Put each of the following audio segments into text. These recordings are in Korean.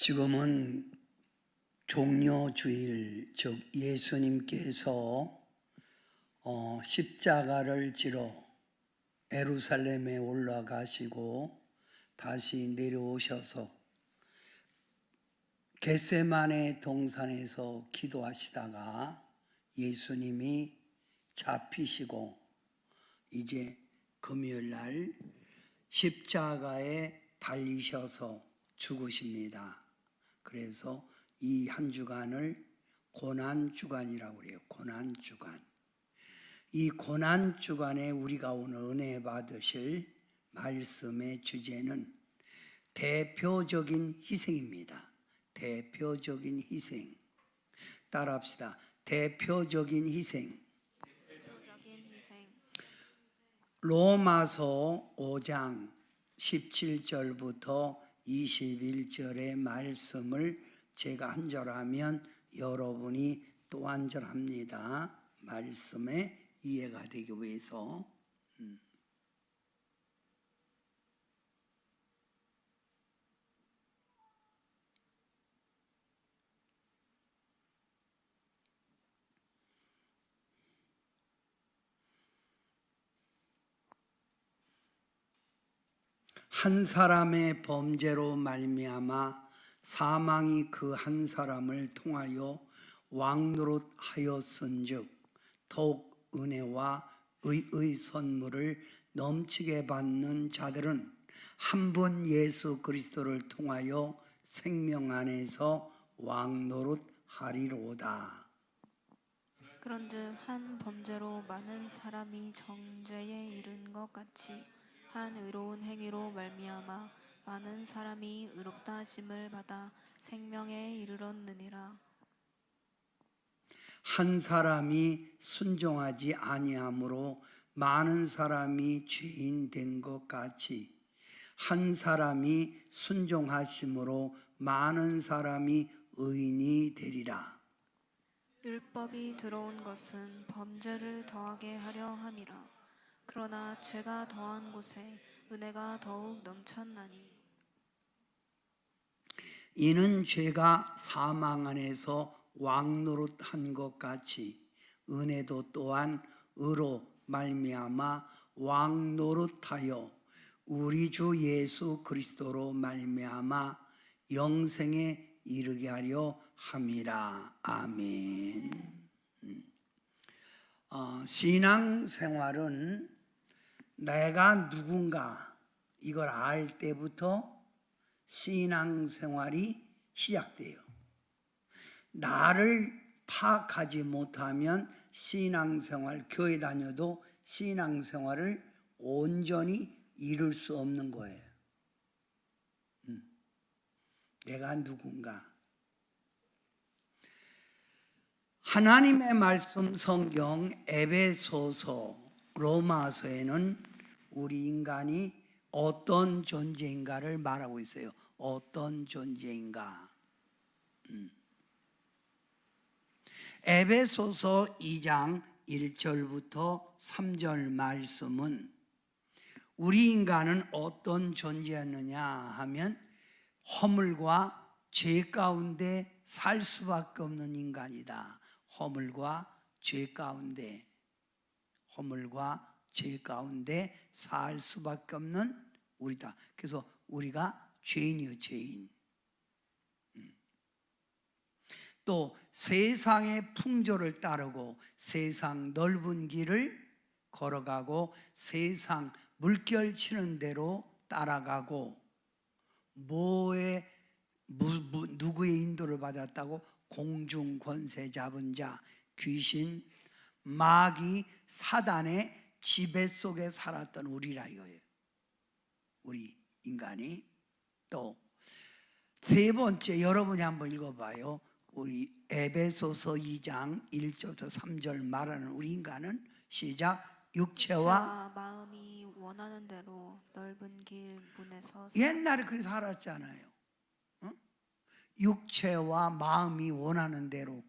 지금은 종려주일, 즉 예수님께서 십자가를 지러 예루살렘에 올라가시고 다시 내려오셔서 겟세마네 동산에서 기도하시다가 예수님이 잡히시고 이제 금요일 날 십자가에 달리셔서 죽으십니다. 그래서 이 한 주간을 고난주간이라고 그래요. 고난주간. 이 고난주간에 우리가 오늘 은혜 받으실 말씀의 주제는 대표적인 희생입니다. 대표적인 희생. 따라합시다. 대표적인 희생. 로마서 5장 17절부터 21절의 말씀을 제가 한 절 하면 여러분이 또 한 절 합니다. 말씀에 이해가 되기 위해서. 한 사람의 범죄로 말미암아 사망이 그 한 사람을 통하여 왕노릇하였은즉 더욱 은혜와 의의 선물을 넘치게 받는 자들은 한 분 예수 그리스도를 통하여 생명 안에서 왕노릇하리로다. 그런즉 한 범죄로 많은 사람이 정죄에 이른 것 같이 한 의로운 행위로 말미암아 많은 사람이 의롭다 하심을 받아 생명에 이르렀느니라. 한 사람이 순종하지 아니함으로 많은 사람이 죄인 된 것 같이 한 사람이 순종하심으로 많은 사람이 의인이 되리라. 율법이 들어온 것은 범죄를 더하게 하려 함이라. 그러나 죄가 더한 곳에 은혜가 더욱 넘쳤나니 이는 죄가 사망 안에서 왕노릇한 것 같이 은혜도 또한 의로 말미암아 왕노릇하여 우리 주 예수 그리스도로 말미암아 영생에 이르게 하려 함이라. 아멘. 신앙생활은 내가 누군가 이걸 알 때부터 신앙생활이 시작돼요. 나를 파악하지 못하면 신앙생활, 교회 다녀도 신앙생활을 온전히 이룰 수 없는 거예요. 내가 누군가. 하나님의 말씀 성경 에베소서, 로마서에는 우리 인간이 어떤 존재인가를 말하고 있어요. 어떤 존재인가. 에베소서 2장 1절부터 3절 말씀은 우리 인간은 어떤 존재였느냐 하면 허물과 죄 가운데 살 수밖에 없는 인간이다. 허물과 죄 가운데 살 수밖에 없는 우리다. 그래서 우리가 죄인이요, 죄인. 또 세상의 풍조를 따르고 세상 넓은 길을 걸어가고 세상 물결 치는 대로 따라가고 누구의 인도를 받았다고? 공중 권세 잡은 자, 귀신, 마귀, 사단의 지배 속에 살았던 우리라 이거예요. 우리 인간이. 또 세 번째, 여러분이 한번 읽어봐요. 우리 에베소서 2장 1절부터 3절 말하는 우리 인간은 시작. 육체와 마음이 원하는 대로 넓은 길 문에서 옛날에 그래서 살았잖아요. 육체와 마음이 원하는 대로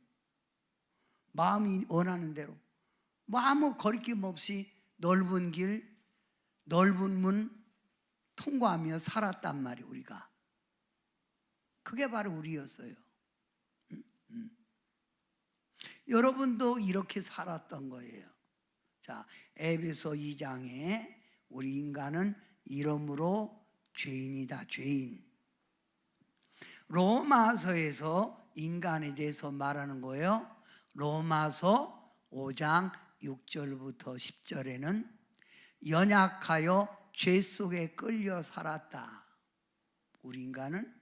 뭐 아무 거리낌 없이 넓은 길, 넓은 문 통과하며 살았단 말이에요. 우리가 그게 바로 우리였어요. 여러분도 이렇게 살았던 거예요. 자, 에베소 2장에 우리 인간은 이러므로 죄인이다, 죄인. 로마서에서 인간에 대해서 말하는 거예요. 로마서 5장 6절부터 10절에는 연약하여 죄 속에 끌려 살았다. 우리 인간은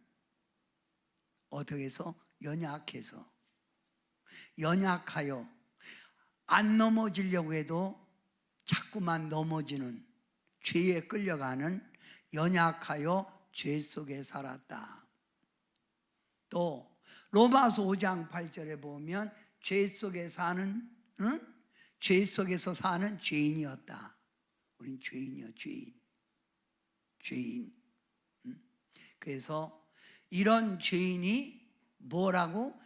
어떻게 해서? 연약하여 안 넘어지려고 해도 자꾸만 넘어지는, 죄에 끌려가는, 연약하여 죄 속에 살았다. 또 로마서 5장 8절에 보면 죄 속에 사는, 죄 속에서 사는 죄인이었다. 우린 죄인이요, 죄인. 그래서 이런 죄인이 뭐라고?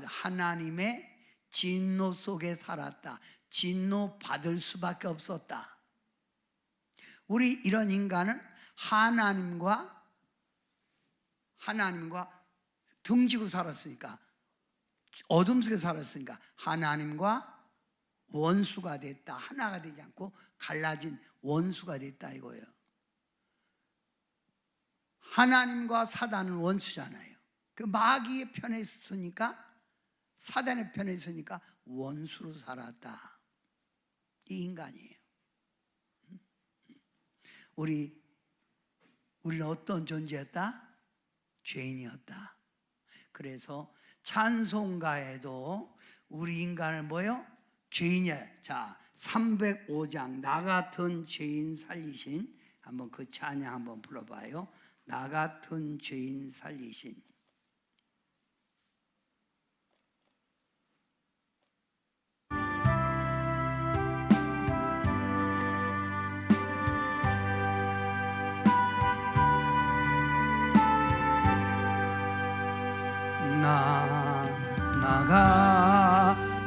하나님의 진노 속에 살았다. 진노 받을 수밖에 없었다. 우리 이런 인간은 하나님과 등지고 살았으니까, 어둠 속에 살았으니까 하나님과 원수가 됐다. 하나가 되지 않고 갈라진 원수가 됐다 이거예요. 하나님과 사단은 원수잖아요. 그 마귀의 편에 있으니까, 사단의 편에 있으니까 원수로 살았다. 이 인간이에요. 우리는 어떤 존재였다? 죄인이었다. 그래서 찬송가에도 우리 인간을 뭐요? 죄인이야. 자, 305장 나 같은 죄인 살리신, 한번 그 찬양 한번 불러봐요. 나 같은 죄인 살리신. 나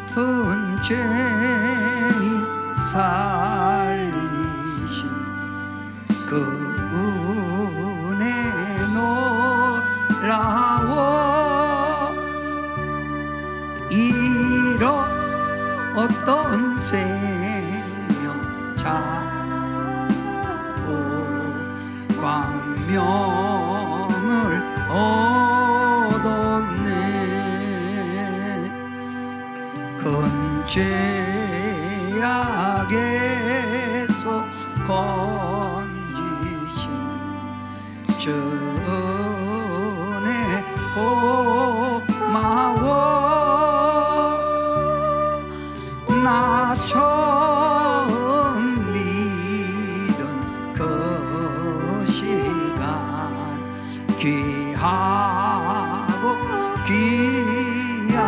같은 죄인 살리신 그 은혜 놀라워 이런 어떤 생명 찾고 광명을 얻었네. 큰 죄악에서 건지신 주은혜 고마워. 나 처음 믿은 그 시간 귀하고 귀하다.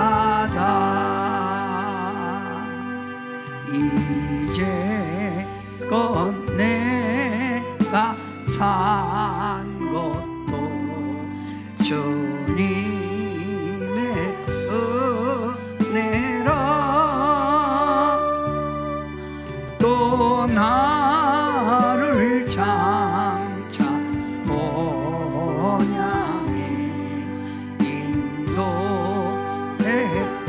이제껏 내가 산 것도 주님의 은혜라. 또 나를 장차 본향에 인도해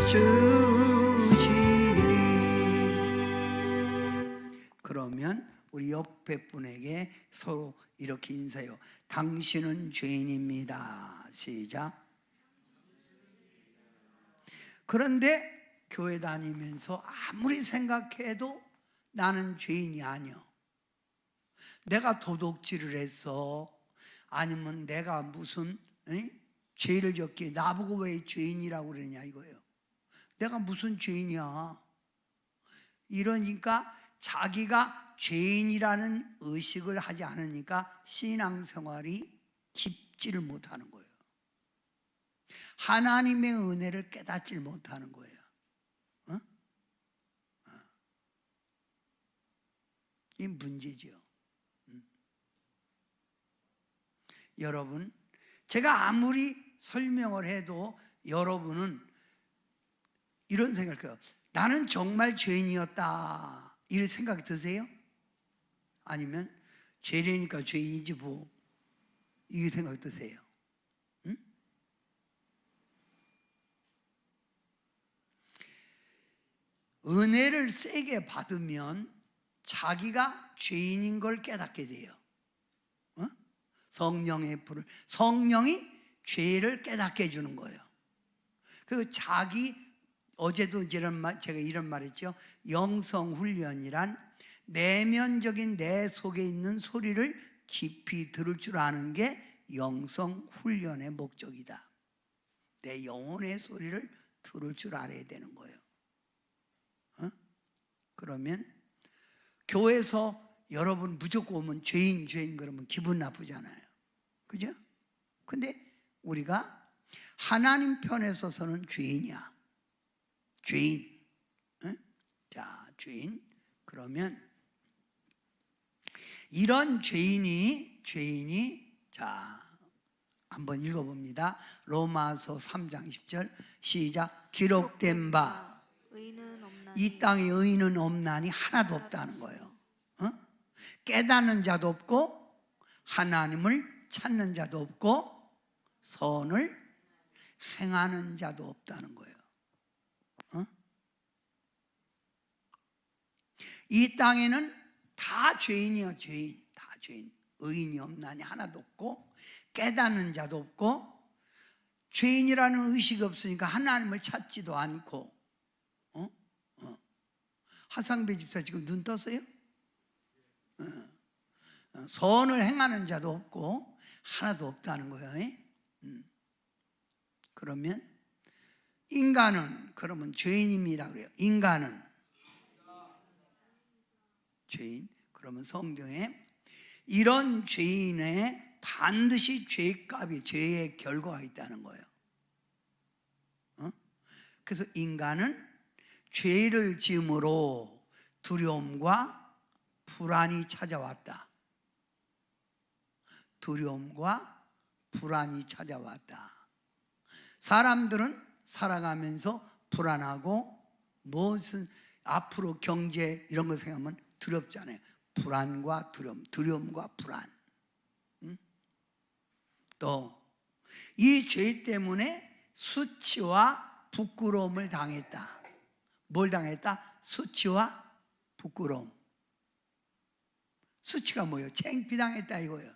주시리. 그러면 우리 옆에 분에게 서로 이렇게 인사해요. 당신은 죄인입니다. 시작. 그런데 교회 다니면서 아무리 생각해도 나는 죄인이 아니야. 내가 도둑질을 했어, 아니면 내가 무슨 죄를 졌기에 나보고 왜 죄인이라고 그러냐 이거예요. 내가 무슨 죄인이야. 이러니까 자기가 죄인이라는 의식을 하지 않으니까 신앙생활이 깊지를 못하는 거예요. 하나님의 은혜를 깨닫질 못하는 거예요. 이 문제죠. 여러분, 제가 아무리 설명을 해도 여러분은 이런 생각을 해요. 나는 정말 죄인이었다, 이런 생각이 드세요? 아니면 죄인이니까 죄인이지 뭐, 이 생각이 드세요? 은혜를 세게 받으면 자기가 죄인인 걸 깨닫게 돼요. 성령의 불을, 성령이 죄를 깨닫게 해주는 거예요. 그리고 어제도 제가 이런 말 했죠. 영성훈련이란 내면적인 내 속에 있는 소리를 깊이 들을 줄 아는 게 영성훈련의 목적이다. 내 영혼의 소리를 들을 줄 알아야 되는 거예요. 그러면 교회에서 여러분 무조건 오면 죄인 그러면 기분 나쁘잖아요. 그죠? 근데 우리가 하나님 편에 서서는 죄인이야. 죄인. 자, 죄인. 그러면 이런 죄인이 자, 한번 읽어봅니다. 로마서 3장 10절 시작. 기록된 바 이 땅에 의인은 없나니 하나도 없다는 거예요. 깨닫는 자도 없고 하나님을 찾는 자도 없고 선을 행하는 자도 없다는 거예요. 이 땅에는 다 죄인이요, 죄인. 다 죄인. 의인이 없나니 하나도 없고 깨닫는 자도 없고 죄인이라는 의식이 없으니까 하나님을 찾지도 않고. 하상배 집사 지금 눈 떴어요? 선을 행하는 자도 없고 하나도 없다는 거예요. 그러면 인간은 그러면 죄인입니다 그래요. 인간은 죄인. 그러면 성경에 이런 죄인에 반드시 죄값이, 죄의 결과가 있다는 거예요. 그래서 인간은 죄를 지음으로 두려움과 불안이 찾아왔다. 두려움과 불안이 찾아왔다. 사람들은 살아가면서 불안하고 무슨 앞으로 경제 이런 거 생각하면 두렵잖아요. 불안과 두려움, 두려움과 불안. 또 이 죄 때문에 수치와 부끄러움을 당했다. 뭘 당했다? 수치와 부끄러움. 수치가 뭐예요? 창피당했다 이거예요.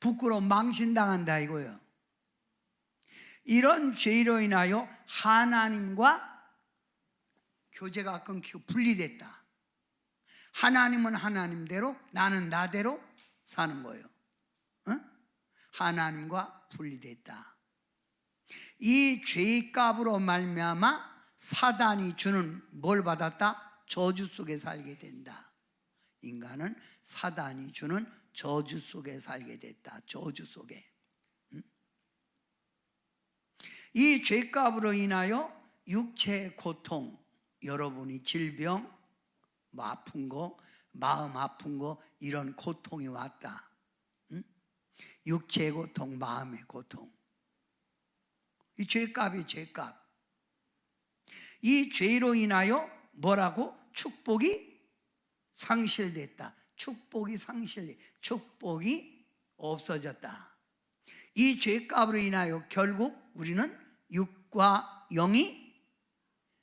부끄러움, 망신당한다 이거예요. 이런 죄로 인하여 하나님과 교제가 끊기고 분리됐다. 하나님은 하나님대로, 나는 나대로 사는 거예요. 하나님과 분리됐다. 이 죄값으로 말미암아 사단이 주는 뭘 받았다? 저주 속에 살게 된다. 인간은 사단이 주는 저주 속에 살게 됐다. 저주 속에. 이 죄값으로 인하여 육체의 고통, 여러분이 질병, 뭐 아픈 거, 마음 아픈 거 이런 고통이 왔다. 육체의 고통, 마음의 고통. 이 죄값이 죄값. 이 죄로 인하여 뭐라고? 축복이 상실됐다. 축복이 상실됐다. 축복이 없어졌다. 이 죄값으로 인하여 결국 우리는 육과 영이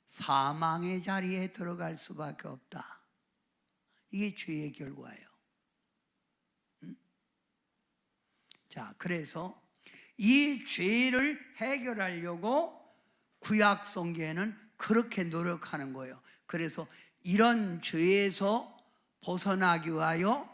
사망의 자리에 들어갈 수밖에 없다. 이게 죄의 결과예요. 자, 그래서 이 죄를 해결하려고 구약 성경에는 그렇게 노력하는 거예요. 그래서 이런 죄에서 벗어나기 위하여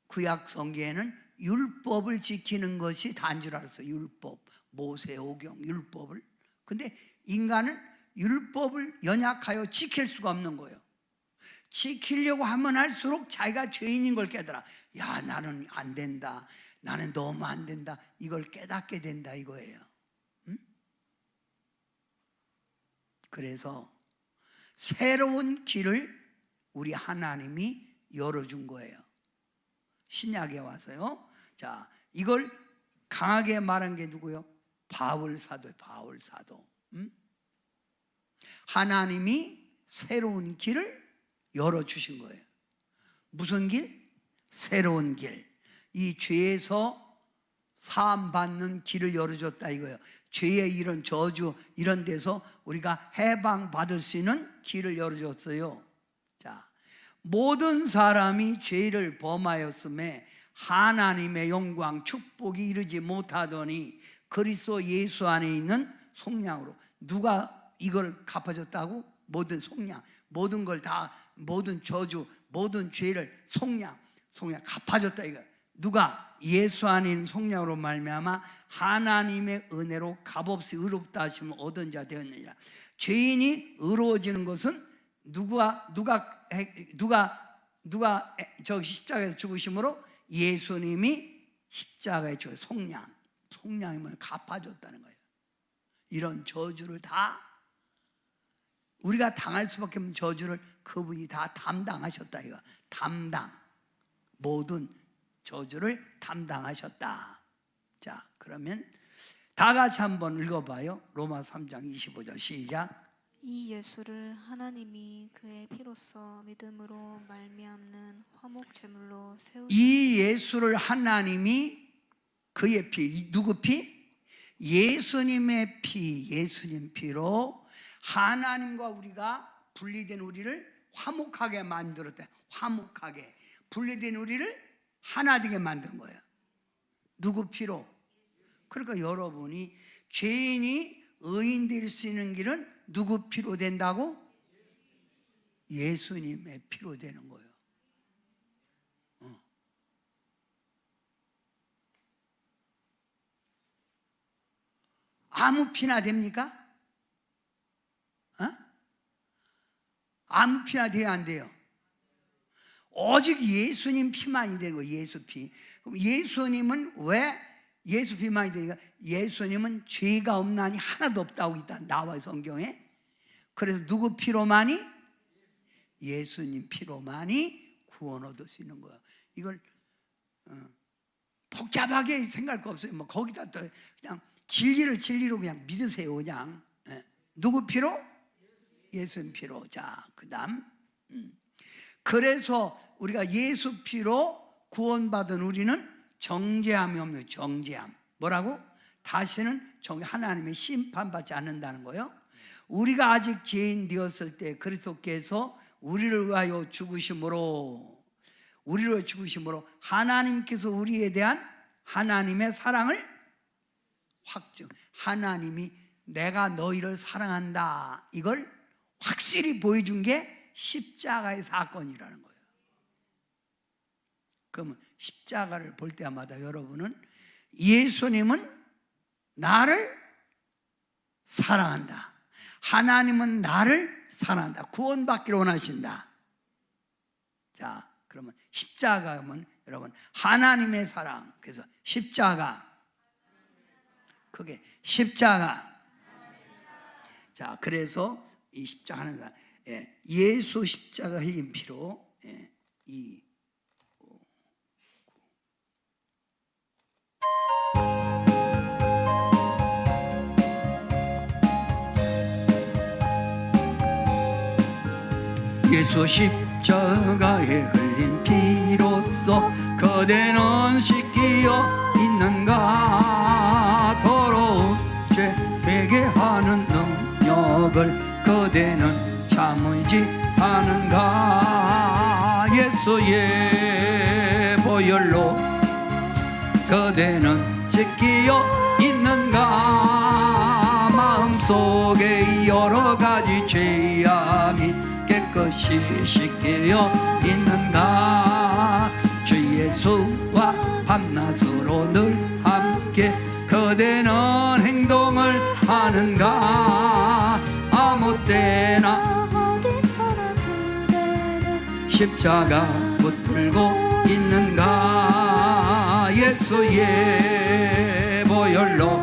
구약 성경에는 율법을 지키는 것이 다인 줄 알았어요. 율법, 모세오경 율법을. 근데 인간은 율법을 연약하여 지킬 수가 없는 거예요. 지키려고 하면 할수록 자기가 죄인인 걸 깨달아. 야, 나는 안 된다. 나는 너무 안 된다. 이걸 깨닫게 된다 이거예요. 그래서 새로운 길을 우리 하나님이 열어준 거예요. 신약에 와서요. 자, 이걸 강하게 말한 게 누구요? 바울 사도예요. 바울 사도. 하나님이 새로운 길을 열어주신 거예요. 무슨 길? 새로운 길. 이 죄에서 사함 받는 길을 열어줬다 이거예요. 죄의 이런 저주 이런 데서 우리가 해방 받을 수 있는 길을 열어줬어요. 자, 모든 사람이 죄를 범하였음에 하나님의 영광 축복이 이르지 못하더니 그리스도 예수 안에 있는 속량으로. 누가 이걸 갚아줬다고? 모든 속량, 모든 걸 다, 모든 저주, 모든 죄를 속량 갚아줬다 이거. 누가? 예수 안에 있는 속량으로 말미암아 하나님의 은혜로 값없이 의롭다 하시면 얻은 자 되었느니라. 죄인이 의로워지는 것은 누가 저 십자가에서 죽으심으로 예수님이 십자가에 죽어 속량이면 갚아줬다는 거예요. 이런 저주를 다 우리가 당할 수밖에 없는 저주를 그분이 다 담당하셨다 이거. 모든 저주를 담당하셨다. 자, 그러면 다 같이 한번 읽어봐요. 로마 3장 25절 시작. 이 예수를 하나님이 그의 피로써 믿음으로 말미암는 화목 제물로 세우신 이 예수를 하나님이 그의 피, 누구 피? 예수님의 피, 예수님 피로 하나님과 우리가 분리된 우리를 화목하게 만들었다. 화목하게 분리된 우리를 하나 되게 만든 거예요. 누구 피로? 그러니까 여러분이 죄인이 의인 될 수 있는 길은 누구 피로 된다고? 예수님의 피로 되는 거예요. 아무 피나 됩니까? 아무 피나 돼야 안 돼요. 오직 예수님 피만이 되는 거예요. 예수 피. 그럼 예수님은 왜 예수 피만이 되니까? 예수님은 죄가 없나니 하나도 없다고 있다 나와요 성경에. 그래서 누구 피로만이? 예수님 피로만이 구원 얻을 수 있는 거예요. 이걸 복잡하게 생각할 거 없어요. 뭐 거기다 또 그냥 진리로 그냥 믿으세요. 그냥 누구 피로? 예수님 피로. 자, 그다음 그래서 우리가 예수 피로 구원받은 우리는 정죄함이 없는 정죄함. 뭐라고? 다시는 하나님의 심판받지 않는다는 거예요. 우리가 아직 죄인 되었을 때 그리스도께서 우리를 위하여 죽으심으로 하나님께서 우리에 대한 하나님의 사랑을 확증. 하나님이 내가 너희를 사랑한다 이걸 확실히 보여준 게 십자가의 사건이라는 거예요. 그러면 십자가를 볼 때마다 여러분은 예수님은 나를 사랑한다. 하나님은 나를 사랑한다. 구원받기를 원하신다. 자, 그러면 십자가면 여러분 하나님의 사랑. 그래서 십자가. 그게 십자가. 자, 그래서 이 십자가는 예수 십자가 흘린 피로 이 예수 십자가에 흘린 피로써 그대는 씻기어 있는가. 더러운 죄 되게 하는 능력을 그대는 참으지 않은가. 예수의 보혈로 그대는 씻기어 있는가. 마음속에 여러 가지 죄악이 깨끗이 씻기어 있는가. 주 예수와 밤낮으로 늘 함께 그대는 행동을 하는가. 아무 때나 어디서나 그대는 십자가 붙들고 있는가. 예수의 보혈로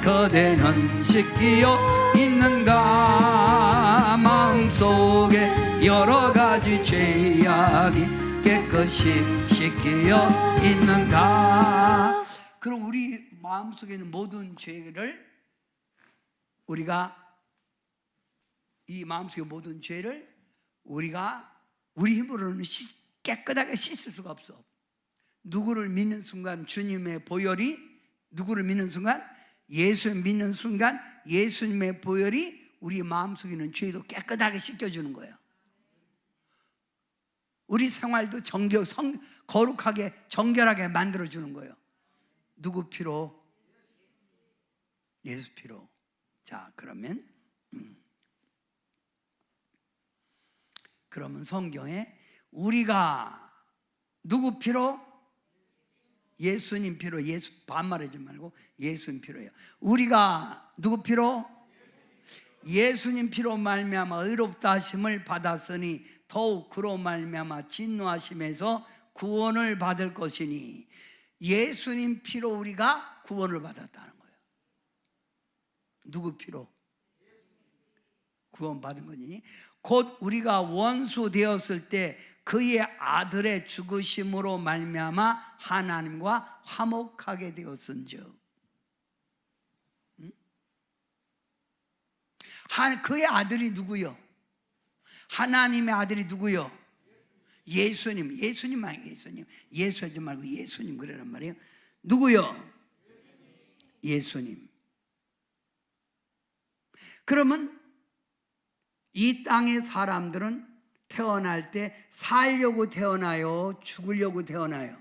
그대는 씻기어 있는가. 마음속에 여러 가지 죄악이 깨끗이 씻기어 있는가. 그럼 우리 마음속에 있는 모든 죄를 우리가 이 마음속의 모든 죄를 우리가 우리 힘으로는 깨끗하게 씻을 수가 없어. 누구를 믿는 순간 주님의 보혈이, 누구를 믿는 순간, 예수 믿는 순간 예수님의 보혈이 우리 마음속에 있는 죄도 깨끗하게 씻겨주는 거예요. 우리 생활도 거룩하게 정결하게 만들어주는 거예요. 누구 피로? 예수 피로. 자, 그러면 성경에 우리가 누구 피로? 예수님 피로. 예수 반말하지 말고 예수님 피로예요. 우리가 누구 피로? 예수님 피로 말미암아 의롭다 하심을 받았으니 더욱 그로 말미암아 진노하심에서 구원을 받을 것이니, 예수님 피로 우리가 구원을 받았다는 거예요. 누구 피로? 구원받은 거니? 곧 우리가 원수 되었을 때 그의 아들의 죽으심으로 말미암아 하나님과 화목하게 되었은즉. 그의 아들이 누구요? 하나님의 아들이 누구요? 예수님. 예수님 말고 예수님. 예수하지 말고 예수님 그러란 말이에요. 누구요? 예수님. 그러면 이 땅의 사람들은 태어날 때 살려고 태어나요? 죽으려고 태어나요?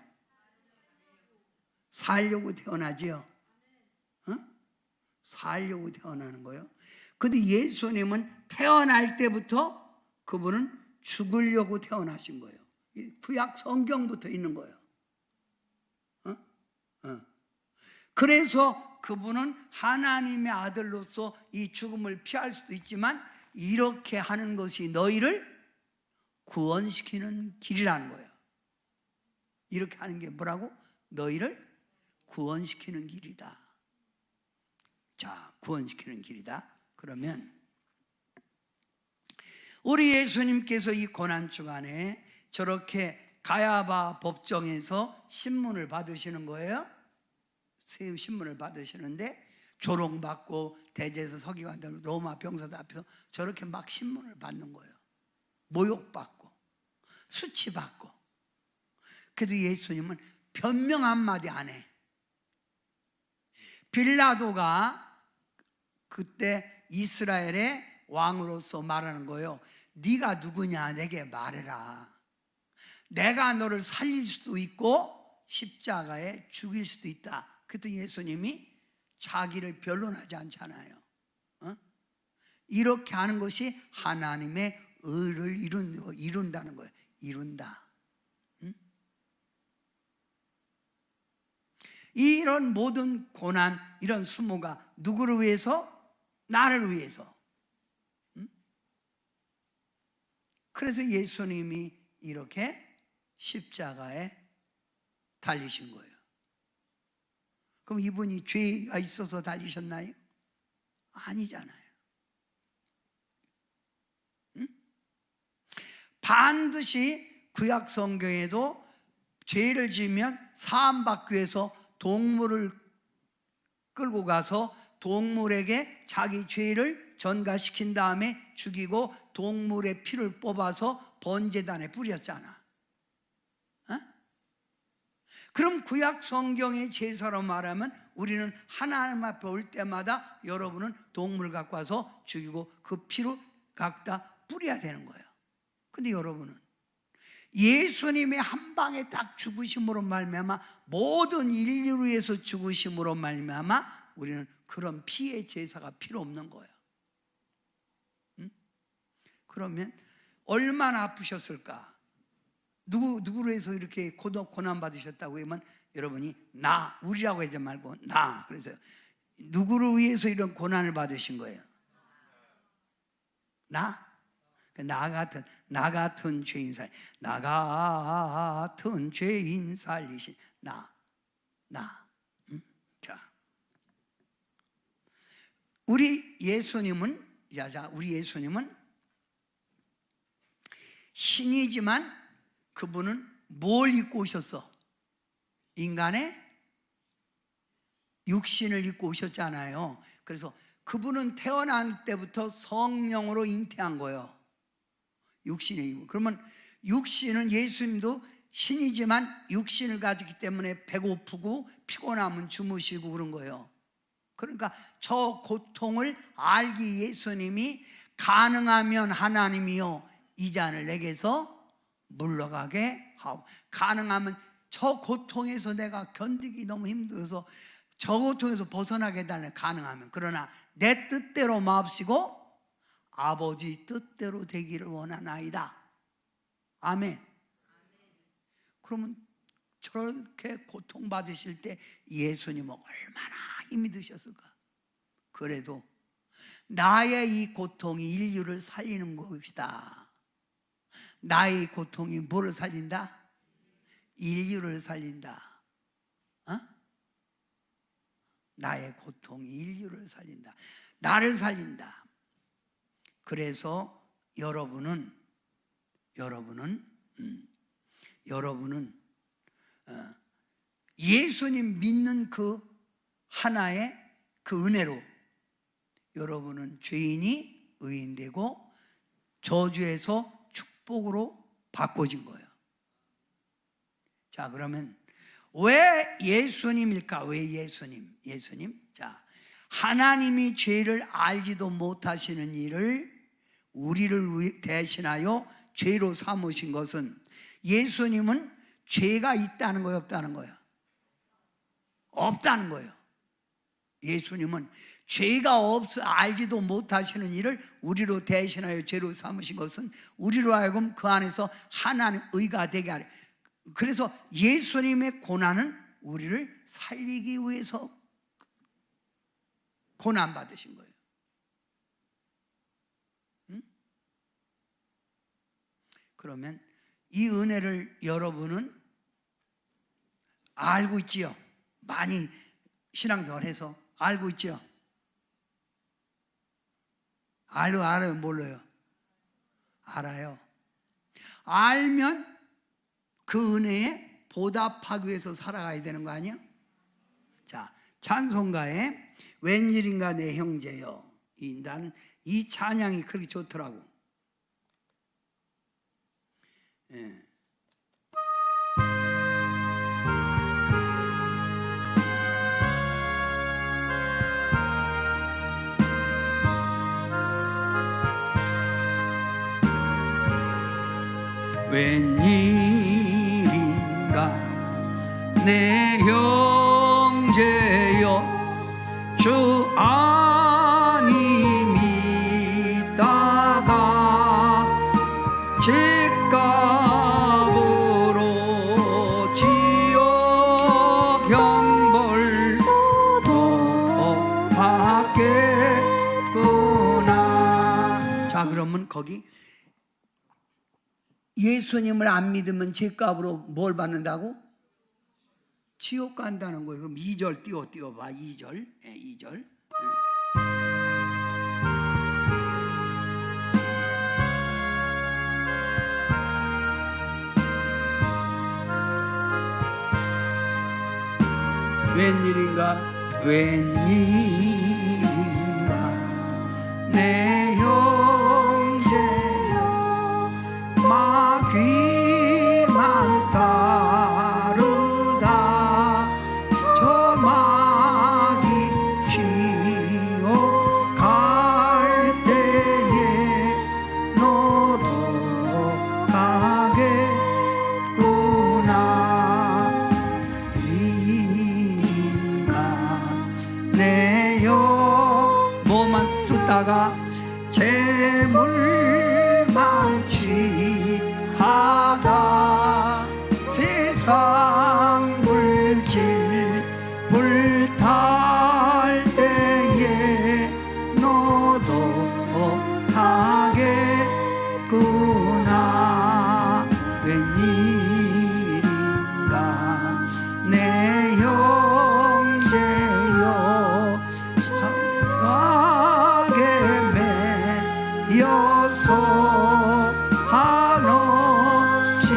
살려고 태어나지요? 살려고 태어나는 거예요. 근데 예수님은 태어날 때부터 그분은 죽으려고 태어나신 거예요. 구약 성경부터 있는 거예요. 그래서 그분은 하나님의 아들로서 이 죽음을 피할 수도 있지만 이렇게 하는 것이 너희를 구원시키는 길이라는 거예요. 이렇게 하는 게 뭐라고? 너희를 구원시키는 길이다. 자, 구원시키는 길이다. 그러면 우리 예수님께서 이 고난주간에 저렇게 가야바 법정에서 신문을 받으시는 거예요. 새 신문을 받으시는데 조롱받고 대제에서 서기관들 로마 병사들 앞에서 저렇게 막 신문을 받는 거예요. 모욕받고 수치받고. 그래도 예수님은 변명 한마디 안 해. 빌라도가 그때 이스라엘의 왕으로서 말하는 거예요. 네가 누구냐 내게 말해라. 내가 너를 살릴 수도 있고 십자가에 죽일 수도 있다. 그때 예수님이 자기를 변론하지 않잖아요. 이렇게 하는 것이 하나님의 의를 이룬다는 거예요. 이룬다. 이런 모든 고난, 이런 수모가 누구를 위해서? 나를 위해서. 그래서 예수님이 이렇게 십자가에 달리신 거예요. 그럼 이분이 죄가 있어서 달리셨나요? 아니잖아요. 반드시 구약 성경에도 죄를 지으면 사함받기 위해서 동물을 끌고 가서 동물에게 자기 죄를 전가시킨 다음에 죽이고 동물의 피를 뽑아서 번제단에 뿌렸잖아. 그럼 구약 성경의 제사로 말하면 우리는 하나님 앞에 올 때마다 여러분은 동물 갖고 와서 죽이고 그 피로 각다 뿌려야 되는 거예요. 근데 여러분은 예수님의 한 방에 딱 죽으심으로 말미암아 모든 인류를 위해서 죽으심으로 말미암아 우리는 그런 피의 제사가 필요 없는 거예요. 그러면 얼마나 아프셨을까? 누구로 해서 이렇게 고난 받으셨다고 하면 여러분이 우리라고 하지 말고 그래서 누구를 위해서 이런 고난을 받으신 거예요? 나 같은 죄인 살리신 자, 우리 예수님은 신이지만 그분은 뭘 입고 오셨어? 인간의 육신을 입고 오셨잖아요. 그래서 그분은 태어날 때부터 성령으로 잉태한 거예요. 육신의 힘. 그러면 육신은 예수님도 신이지만 육신을 가졌기 때문에 배고프고 피곤하면 주무시고 그런 거예요. 그러니까 저 고통을 알기 예수님이 가능하면 하나님이요 이 잔을 내게서 물러가게 하고, 가능하면 저 고통에서 내가 견디기 너무 힘들어서 저 고통에서 벗어나게 해달래, 가능하면. 그러나 내 뜻대로 마옵시고 아버지 뜻대로 되기를 원하나이다. 아멘. 그러면 저렇게 고통받으실 때 예수님은 얼마나 힘이 드셨을까? 그래도 나의 이 고통이 인류를 살리는 것이다. 나의 고통이 뭐를 살린다? 인류를 살린다. 어? 나의 고통이 인류를 살린다. 나를 살린다. 그래서 여러분은 예수님 믿는 그 하나의 그 은혜로 여러분은 죄인이 의인되고 저주에서 축복으로 바꿔진 거예요. 자, 그러면 왜 예수님일까? 왜 예수님? 자, 하나님이 죄를 알지도 못하시는 일을 우리를 대신하여 죄로 삼으신 것은, 예수님은 죄가 있다는 거예요, 없다는 거예요? 없다는 거예요. 예수님은 죄가 없어 알지도 못하시는 일을 우리로 대신하여 죄로 삼으신 것은 우리로 하여금 그 안에서 하나님 의가 되게 하려. 그래서 예수님의 고난은 우리를 살리기 위해서 고난 받으신 거예요. 응? 그러면 이 은혜를 여러분은 알고 있지요? 많이 신앙생활해서 알고 있죠? 알아요? 몰라요? 알아요. 알면 그 은혜에 보답하기 위해서 살아가야 되는 거 아니야? 자, 찬송가에 웬일인가 내 형제여, 나는 이 찬양이 그렇게 좋더라고. 예. 웬일인가 내 형제여, 주 안이 믿다가 죄값으로 지어 형벌도 받겠구나. 자, 그러면 거기 예수님을 안 믿으면 죄값으로 뭘 받는다고? 지옥 간다는 거예요. 그럼 2절 띄워봐. 2절. 네, 2절. 웬일인가 내 형제여, 마귀만 따르다 저 마귀 지옥 갈 때에 너도 가겠구나. 내 영 뭐만 쫓다가 재물 망치하다 세상 물질 불탈 때에 너도 가겠구나. 웬일인가 내 형제여, 강하게 매여서 한없이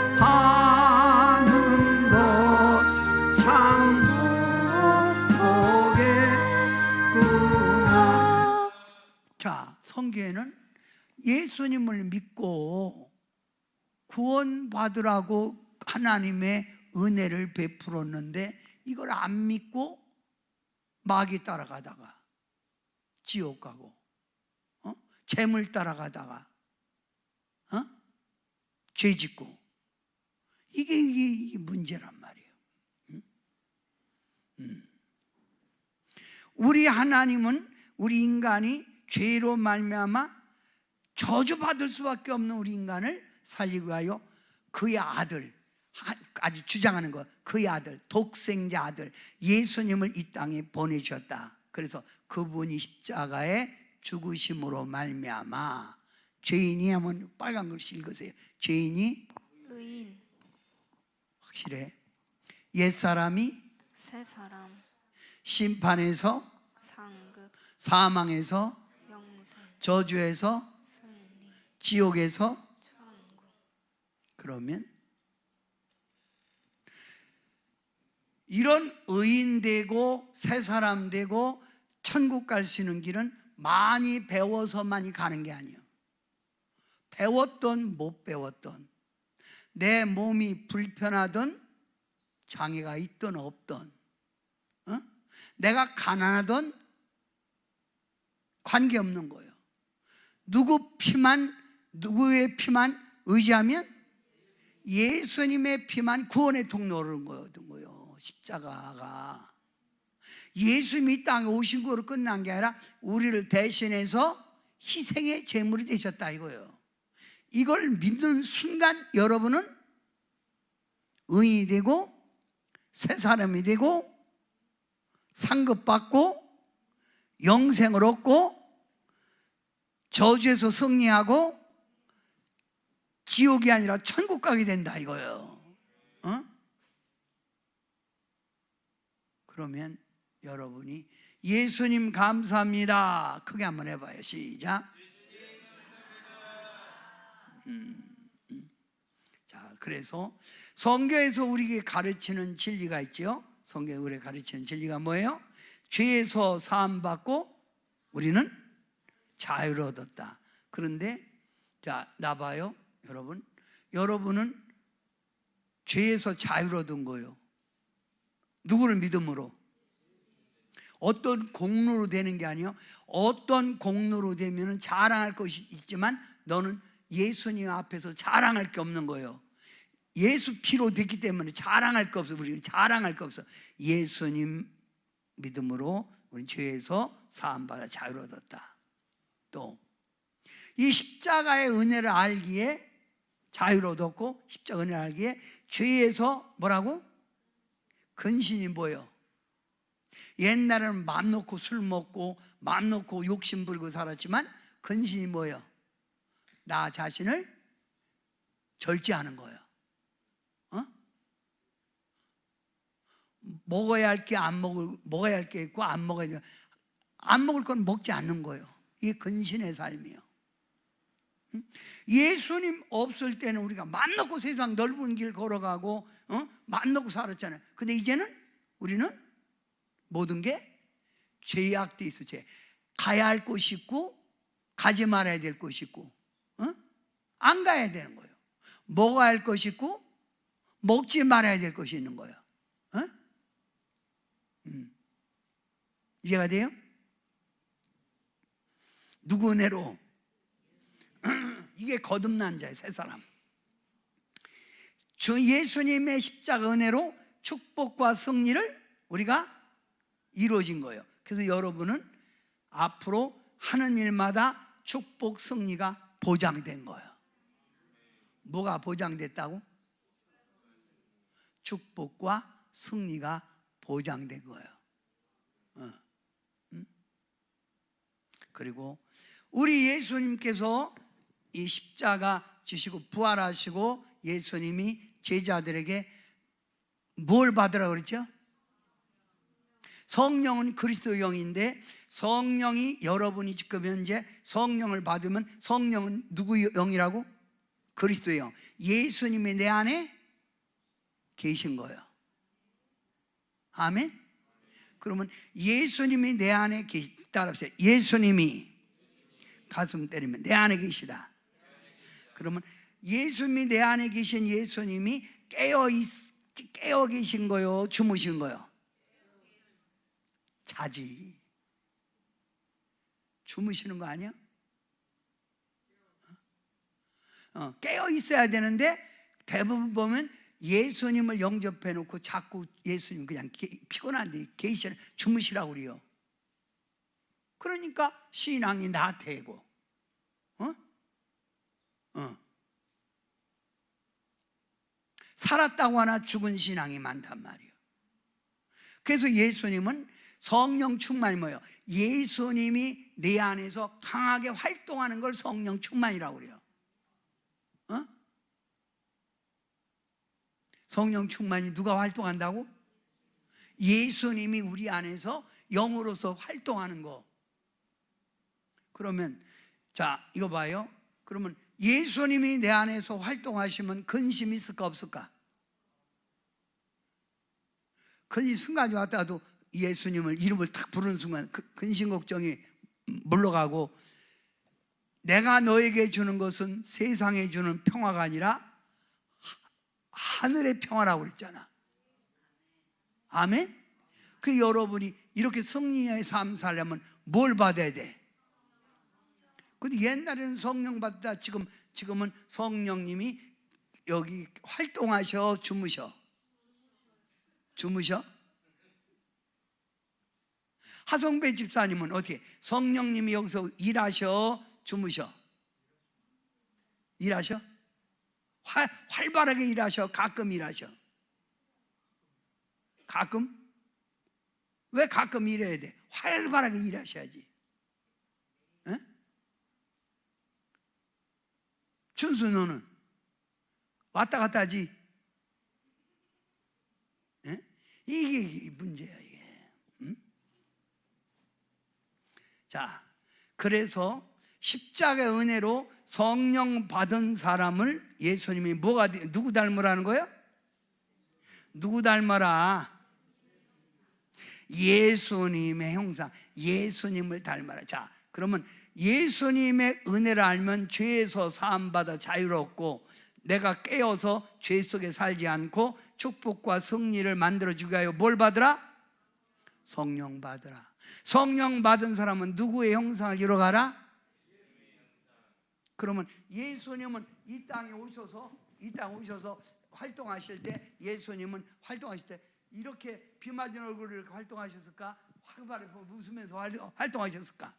고생하는 것 참 못보겠구나. 자, 성경에는 예수님을 믿고 구원받으라고 하나님의 은혜를 베풀었는데 이걸 안 믿고 마귀 따라가다가 지옥 가고, 재물 따라가다가 죄 짓고, 이게 문제란 말이에요. 우리 하나님은 우리 인간이 죄로 말미암아 저주받을 수밖에 없는 우리 인간을 살리기 위하여 그의 아들, 아주 주장하는 거, 그의 아들, 독생자 아들 예수님을 이 땅에 보내주셨다. 그래서 그분이 십자가에 죽으심으로 말미암아 죄인이 하면 빨간 글씨 읽으세요. 죄인이 의인, 확실해. 옛사람이 새사람, 심판에서, 상급, 사망에서, 영생, 저주에서, 승리, 지옥에서. 천국. 그러면 이런 의인 되고 새 사람 되고 천국 갈 수 있는 길은 많이 배워서만이 가는 게 아니에요. 배웠던 못 배웠던, 내 몸이 불편하던, 장애가 있던 없던, 내가 가난하던 관계없는 거예요. 누구의 피만 의지하면 예수님의 피만 구원의 통로를 거든 거예요. 십자가가 예수님이 이 땅에 오신 거로 끝난 게 아니라 우리를 대신해서 희생의 제물이 되셨다 이거예요. 이걸 믿는 순간 여러분은 의인이 되고 새 사람이 되고 상급받고 영생을 얻고 저주에서 승리하고 지옥이 아니라 천국 가게 된다 이거예요. 그러면 여러분이 예수님 감사합니다 크게 한번 해봐요. 시작. 자, 그래서 성경에서 우리에게 가르치는 진리가 있죠. 성경에 우리에게 가르치는 진리가 뭐예요? 죄에서 사함받고 우리는 자유를 얻었다. 그런데 자, 나봐요 여러분은 죄에서 자유를 얻은 거예요. 누구를 믿음으로? 어떤 공로로 되는 게 아니에요. 어떤 공로로 되면 자랑할 것이 있지만 너는 예수님 앞에서 자랑할 게 없는 거예요. 예수 피로 됐기 때문에 자랑할 거 없어. 우리는 자랑할 거 없어. 예수님 믿음으로 우리 죄에서 사함받아 자유를 얻었다. 또 이 십자가의 은혜를 알기에 자유를 얻었고, 십자가 은혜를 알기에 죄에서 뭐라고? 근신이 뭐예요? 옛날에는 맘 놓고 술 먹고 맘 놓고 욕심 부리고 살았지만 근신이 뭐예요? 나 자신을 절제하는 거예요. 먹어야 할 게 먹어야 할 게 있고 안 먹을 건 먹지 않는 거예요. 이게 근신의 삶이에요. 예수님 없을 때는 우리가 맘 놓고 세상 넓은 길 걸어가고 맘 놓고 살았잖아요. 근데 이제는 우리는 모든 게 죄악돼 있어. 가야 할 곳이 있고 가지 말아야 될 곳이 있고 안 가야 되는 거예요. 먹어야 할 것이 있고 먹지 말아야 될 것이 있는 거예요. 이해가 돼요? 누구 은혜로? 이게 거듭난 자예요. 새 사람. 예수님의 십자가 은혜로 축복과 승리를 우리가 이루어진 거예요. 그래서 여러분은 앞으로 하는 일마다 축복 승리가 보장된 거예요. 뭐가 보장됐다고? 축복과 승리가 보장된 거예요. 그리고 우리 예수님께서 이 십자가 지시고 부활하시고 예수님이 제자들에게 뭘 받으라고 그랬죠? 성령은 그리스도의 영인데, 성령이 여러분이 지금 현재 성령을 받으면 성령은 누구의 영이라고? 그리스도의 영. 예수님이 내 안에 계신 거예요. 아멘? 그러면 예수님이 내 안에 따라하세요. 예수님이 가슴 때리면 내 안에 계시다. 그러면 예수님이 내 안에 계신 예수님이 깨어 계신 거요, 주무신 거요? 자지. 주무시는 거 아니야? 깨어 있어야 되는데 대부분 보면 예수님을 영접해 놓고 자꾸 예수님 그냥 피곤한데 주무시라고 그래요. 그러니까 신앙이 나태고 살았다고 하나 죽은 신앙이 많단 말이에요. 그래서 예수님은 성령 충만이 뭐예요? 예수님이 내 안에서 강하게 활동하는 걸 성령 충만이라고 그래요. 성령 충만이 누가 활동한다고? 예수님이 우리 안에서 영으로서 활동하는 거. 그러면 자, 이거 봐요. 그러면 예수님이 내 안에서 활동하시면 근심이 있을까 없을까? 근심 순간이 왔다도 예수님을 이름을 탁 부르는 순간 근심 걱정이 물러가고, 내가 너에게 주는 것은 세상에 주는 평화가 아니라 하늘의 평화라고 그랬잖아. 아멘? 그 여러분이 이렇게 승리의 삶 살려면 뭘 받아야 돼? 근데 옛날에는 성령 받다, 지금은 성령님이 여기 활동하셔, 주무셔? 하성배 집사님은 어떻게? 성령님이 여기서 일하셔, 주무셔? 일하셔? 활발하게 일하셔, 가끔 일하셔? 가끔? 왜 가끔 일해야 돼? 활발하게 일하셔야지. 에? 준수 너는 왔다 갔다 하지? 에? 이게 문제야, 이게. 응? 자, 그래서 십자가의 은혜로 성령 받은 사람을 예수님이 누구 닮으라는 거예요? 누구 닮아라? 예수님의 형상, 예수님을 닮아라. 자, 그러면 예수님의 은혜를 알면 죄에서 사함받아 자유롭고, 내가 깨어서 죄 속에 살지 않고 축복과 승리를 만들어주게 하여 뭘 받으라? 성령 받으라. 성령 받은 사람은 누구의 형상을 이뤄가라? 그러면 예수님은 이 땅에 오셔서 활동하실 때, 예수님은 활동하실 때 이렇게 비 맞은 얼굴을 이렇게 활동하셨을까? 활발하게 웃으면서 활동하셨을까?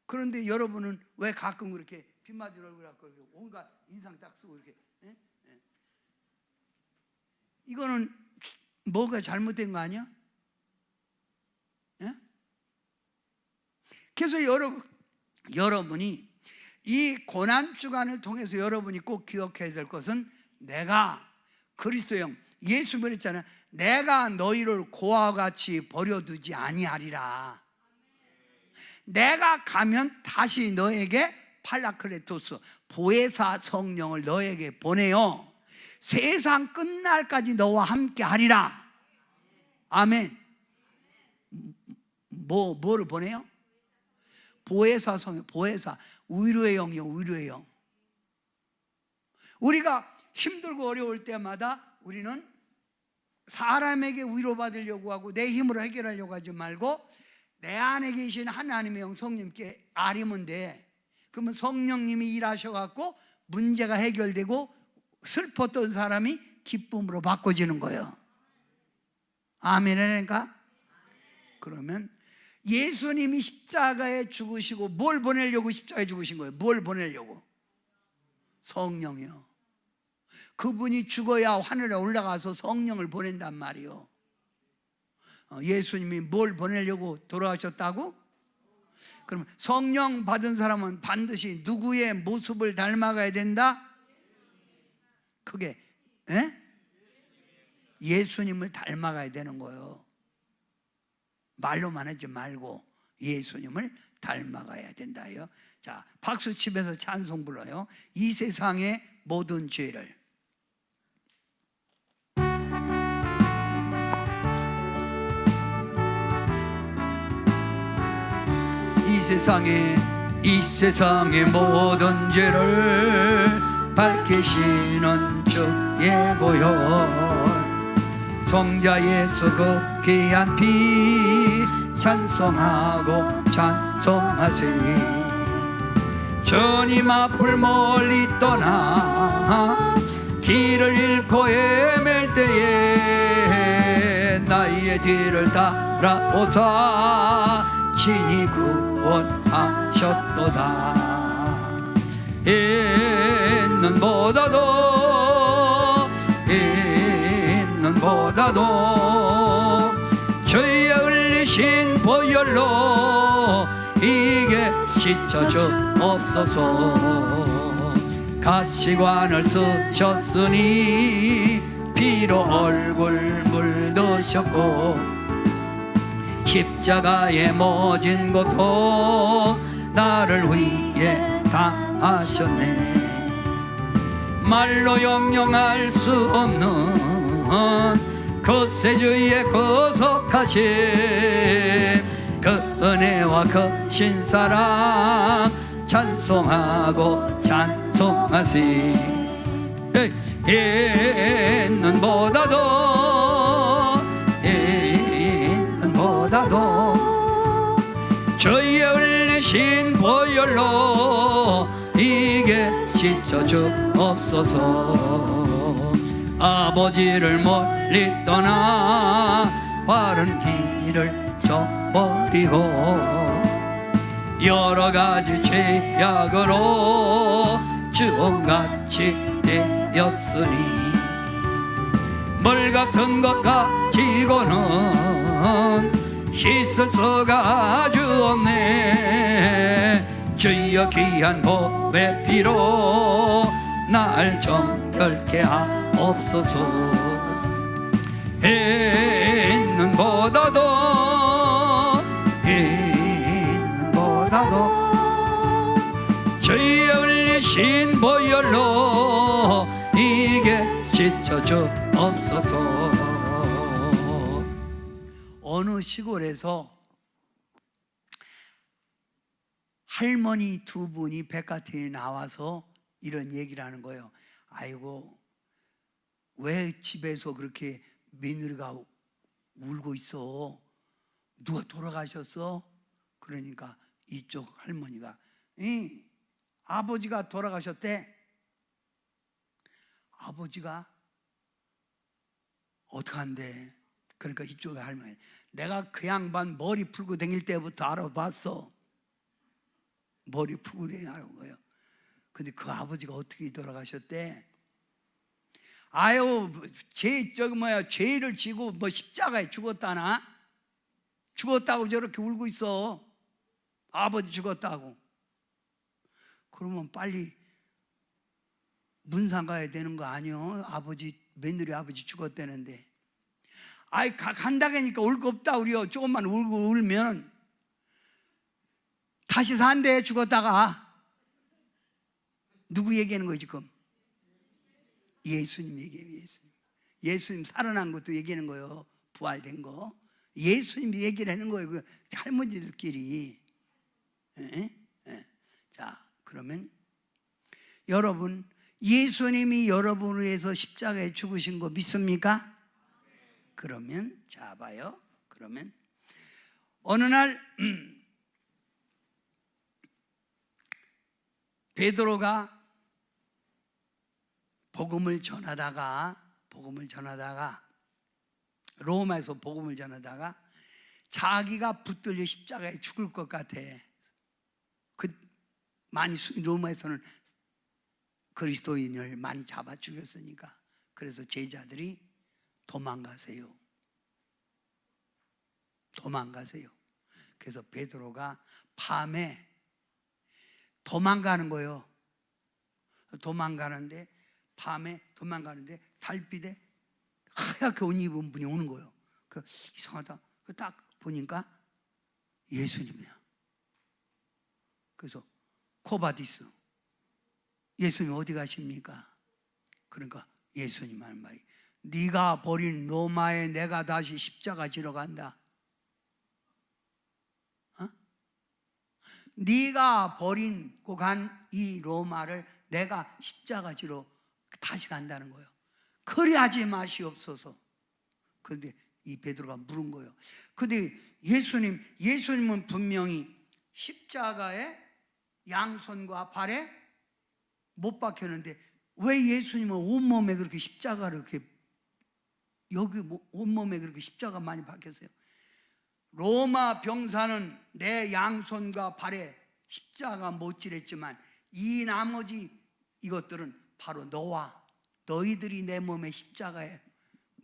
그런데 여러분은 왜 가끔 그렇게 비 맞은 얼굴 갖고 온갖 인상 딱 쓰고 이렇게? 예? 예. 이거는 뭐가 잘못된 거 아니야? 예? 그래서 여러분이 이 고난주간을 통해서 여러분이 꼭 기억해야 될 것은, 내가 그리스도의 영, 예수 그랬잖아요. 내가 너희를 고아와 같이 버려두지 아니하리라. 내가 가면 다시 너에게 팔라클레토스, 보혜사 성령을 너에게 보내요. 세상 끝날까지 너와 함께 하리라. 아멘. 뭐를 보내요? 보혜사 성령, 보혜사, 위로의 영이요, 위로의 영. 우리가 힘들고 어려울 때마다 우리는 사람에게 위로받으려고 하고 내 힘으로 해결하려고 하지 말고, 내 안에 계신 하나님의 영 성령님께 아뢰면 돼. 그러면 성령님이 일하셔갖고 문제가 해결되고 슬펐던 사람이 기쁨으로 바꿔지는 거예요. 아멘이니까. 그러면 예수님이 십자가에 죽으시고 뭘 보내려고 십자가에 죽으신 거예요? 뭘 보내려고? 성령이요. 그분이 죽어야 하늘에 올라가서 성령을 보낸단 말이요. 예수님이 뭘 보내려고 돌아가셨다고? 그럼 성령 받은 사람은 반드시 누구의 모습을 닮아가야 된다? 그게 예수님을 닮아가야 되는 거예요. 말로만 하지 말고 예수님을 닮아가야 된다요. 자, 박수 치면서 찬송 불러요. 이 세상의 모든 죄를. 이 세상의 이 세상의 모든 죄를 밝히시는 주의 보혈, 성자 예수 그 귀한 피 찬송하고 찬송하세. 주님 앞을 멀리 떠나 길을 잃고 헤맬 때에 나의 뒤를 따라오사 친히 구원하셨도다. 있는보다도 주의 흘리신 보혈로 이게 씻어주옵소서. 가시관을 쓰셨으니 피로 얼굴 물드셨고 십자가에 모진 것도 나를 위해 당하셨네. 말로 형용할 수 없는 그 세주의 거룩하심, 그 은혜와 그 신사랑 찬송하고 찬송하시. 있는보다도 주의 흘리신 보혈로 이게 씻어주옵소서. 아버지를 멀리 떠나 바른 길을 저버리고 여러 가지 죄악으로 주홍같이 되었으니 물 같은 것 가지고는 씻을 수가 아주 없네. 주여 귀한 보배 피로 날 정결케 하옵소서. 있는보다도 주의 흘리신 보혈로 이게 씻어주옵소서. 어느 시골에서 할머니 두 분이 백화점에 나와서 이런 얘기를 하는 거예요. 아이고, 왜 집에서 그렇게 며느리가 울고 있어? 누가 돌아가셨어? 그러니까 이쪽 할머니가 아버지가 돌아가셨대. 아버지가 어떡한데? 그러니까 이쪽에 할머니, 내가 그 양반 머리 풀고 다닐 때부터 알아봤어. 머리 풀고 다니는 거예요. 근데 그 아버지가 어떻게 돌아가셨대? 아유, 죄를 지고 십자가에 죽었다나? 죽었다고 저렇게 울고 있어. 아버지 죽었다고. 그러면 빨리 문상 가야 되는 거 아니요? 며느리 아버지 죽었다는데. 아이, 간다니까 올 거 없다 우리요. 조금만 울면 다시 산대. 죽었다가. 누구 얘기하는 거예요 지금? 예수님 얘기해요. 예수님 살아난 것도 얘기하는 거예요. 부활된 거. 예수님 얘기를 하는 거예요. 그 할머니들끼리. 자, 그러면 여러분, 예수님이 여러분을 위해서 십자가에 죽으신 거 믿습니까? 그러면 자 봐요. 그러면 어느 날 베드로가 복음을 전하다가 로마에서 복음을 전하다가 자기가 붙들려 십자가에 죽을 것 같아. 로마에서는 그리스도인을 많이 잡아 죽였으니까. 그래서 제자들이 도망가세요. 그래서 베드로가 밤에 도망가는 거예요. 밤에 도망가는데 달빛에 하얗게 옷 입은 분이 오는 거예요. 이상하다. 딱 보니까 예수님이야. 그래서 코바디스, 예수님 어디 가십니까? 그러니까 예수님 하는 말이, 네가 버린 로마에 내가 다시 십자가 지러 간다. 네가 버리고 간 이 로마를 내가 십자가지로 다시 간다는 거예요. 그리하지 마시옵소서. 그런데 이 베드로가 물은 거예요. 근데 예수님은 분명히 십자가에 양손과 발에 못 박혔는데 왜 예수님은 온몸에 그렇게 십자가를 이렇게 여기 온몸에 그렇게 십자가 많이 박혔어요? 로마 병사는 내 양손과 발에 십자가 못질했지만 이 나머지 이것들은 바로 너와 너희들이 내 몸에 십자가에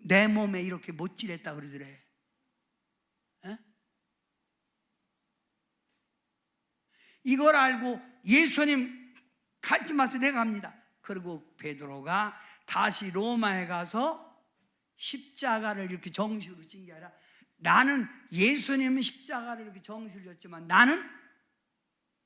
내 몸에 이렇게 못질했다 그러더래. 에? 이걸 알고 예수님 가지 마세요, 내가 갑니다. 그리고 베드로가 다시 로마에 가서 십자가를 이렇게 정식으로 진 게 아니라 나는 예수님은 십자가를 이렇게 정식으로 졌지만 나는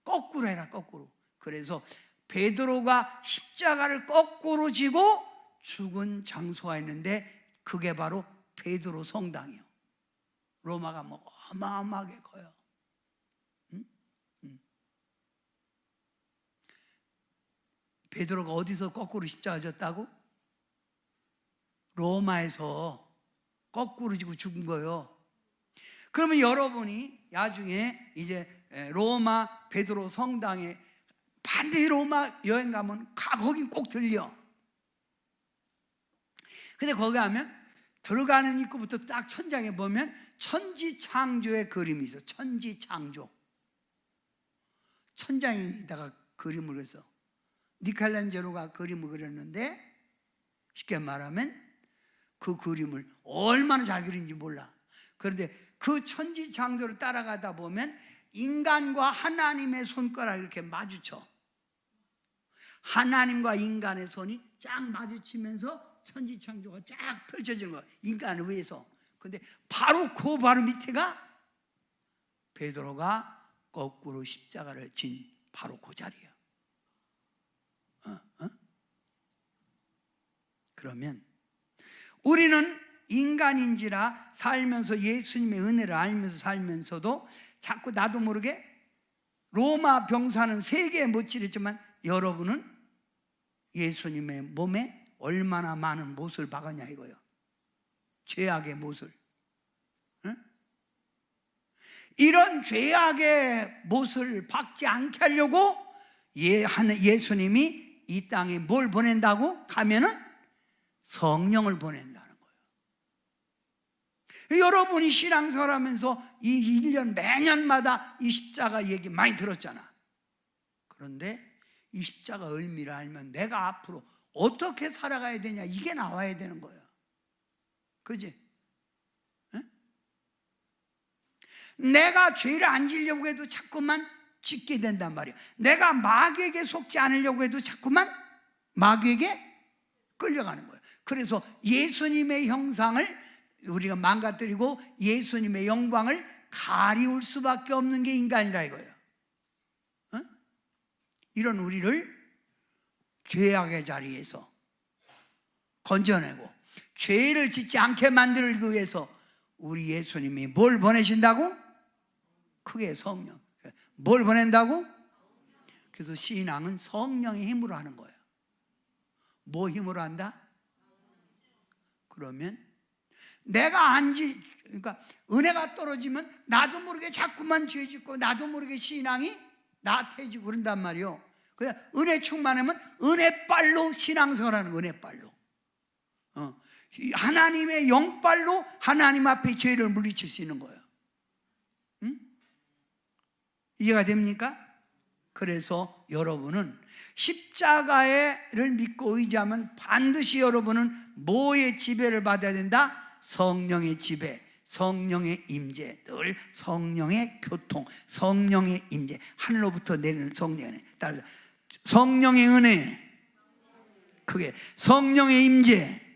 거꾸로 해라, 거꾸로. 그래서 베드로가 십자가를 거꾸로 지고 죽은 장소가 있는데 그게 바로 베드로 성당이요. 로마가 뭐 어마어마하게 커요. 베드로가 어디서 거꾸로 십자가 졌다고? 로마에서 거꾸로 지고 죽은 거예요. 그러면 여러분이 나중에 이제 로마 베드로 성당에 반드시 로마 여행 가면 거긴 꼭 들려. 근데 거기 가면 들어가는 입구부터 딱 천장에 보면 천지창조의 그림이 있어. 천지창조. 천장에다가 그림을 그렸어. 미켈란젤로가 그림을 그렸는데 쉽게 말하면 그 그림을 얼마나 잘 그린지 몰라. 그런데 그 천지창조를 따라가다 보면 인간과 하나님의 손가락이 이렇게 마주쳐. 하나님과 인간의 손이 쫙 마주치면서 천지창조가 쫙 펼쳐지는 거야, 인간을 위해서. 근데 바로 그 바로 밑에가 베드로가 거꾸로 십자가를 진 바로 그 자리야. 그러면 우리는 인간인지라 살면서 예수님의 은혜를 알면서 살면서도 자꾸 나도 모르게 로마 병사는 세계에 못질했지만 여러분은 예수님의 몸에 얼마나 많은 못을 박았냐 이거예요. 죄악의 못을. 응? 이런 죄악의 못을 박지 않게 하려고 예수님이 이 땅에 뭘 보낸다고? 가면은 성령을 보낸다는 거예요. 여러분이 신앙생활하면서 이 1년 매년마다 이 십자가 얘기 많이 들었잖아. 그런데 이 십자가 의미를 알면 내가 앞으로 어떻게 살아가야 되냐 이게 나와야 되는 거예요. 그지? 응? 내가 죄를 안 지려고 해도 자꾸만 짓게 된단 말이야. 내가 마귀에게 속지 않으려고 해도 자꾸만 마귀에게 끌려가는 거예요. 그래서 예수님의 형상을 우리가 망가뜨리고 예수님의 영광을 가리울 수밖에 없는 게 인간이라 이거예요. 어? 이런 우리를 죄악의 자리에서 건져내고 죄를 짓지 않게 만들기 위해서 우리 예수님이 뭘 보내신다고? 크게 성령. 뭘 보낸다고? 그래서 신앙은 성령의 힘으로 하는 거예요. 뭐 힘으로 한다? 그러면 내가 그러니까 은혜가 떨어지면 나도 모르게 자꾸만 죄 짓고 나도 모르게 신앙이 나태해지고 그런단 말이에요. 그냥 은혜 충만하면 은혜빨로 신앙생활하는 거예요. 은혜빨로. 하나님의 영빨로 하나님 앞에 죄를 물리칠 수 있는 거예요. 응? 이해가 됩니까? 그래서 여러분은 십자가를 믿고 의지하면 반드시 여러분은 뭐의 지배를 받아야 된다? 성령의 지배, 성령의 임재, 늘 성령의 교통, 성령의 임재, 하늘로부터 내리는 성령의 은혜. 따라서 성령의 은혜, 그게 성령의 임재.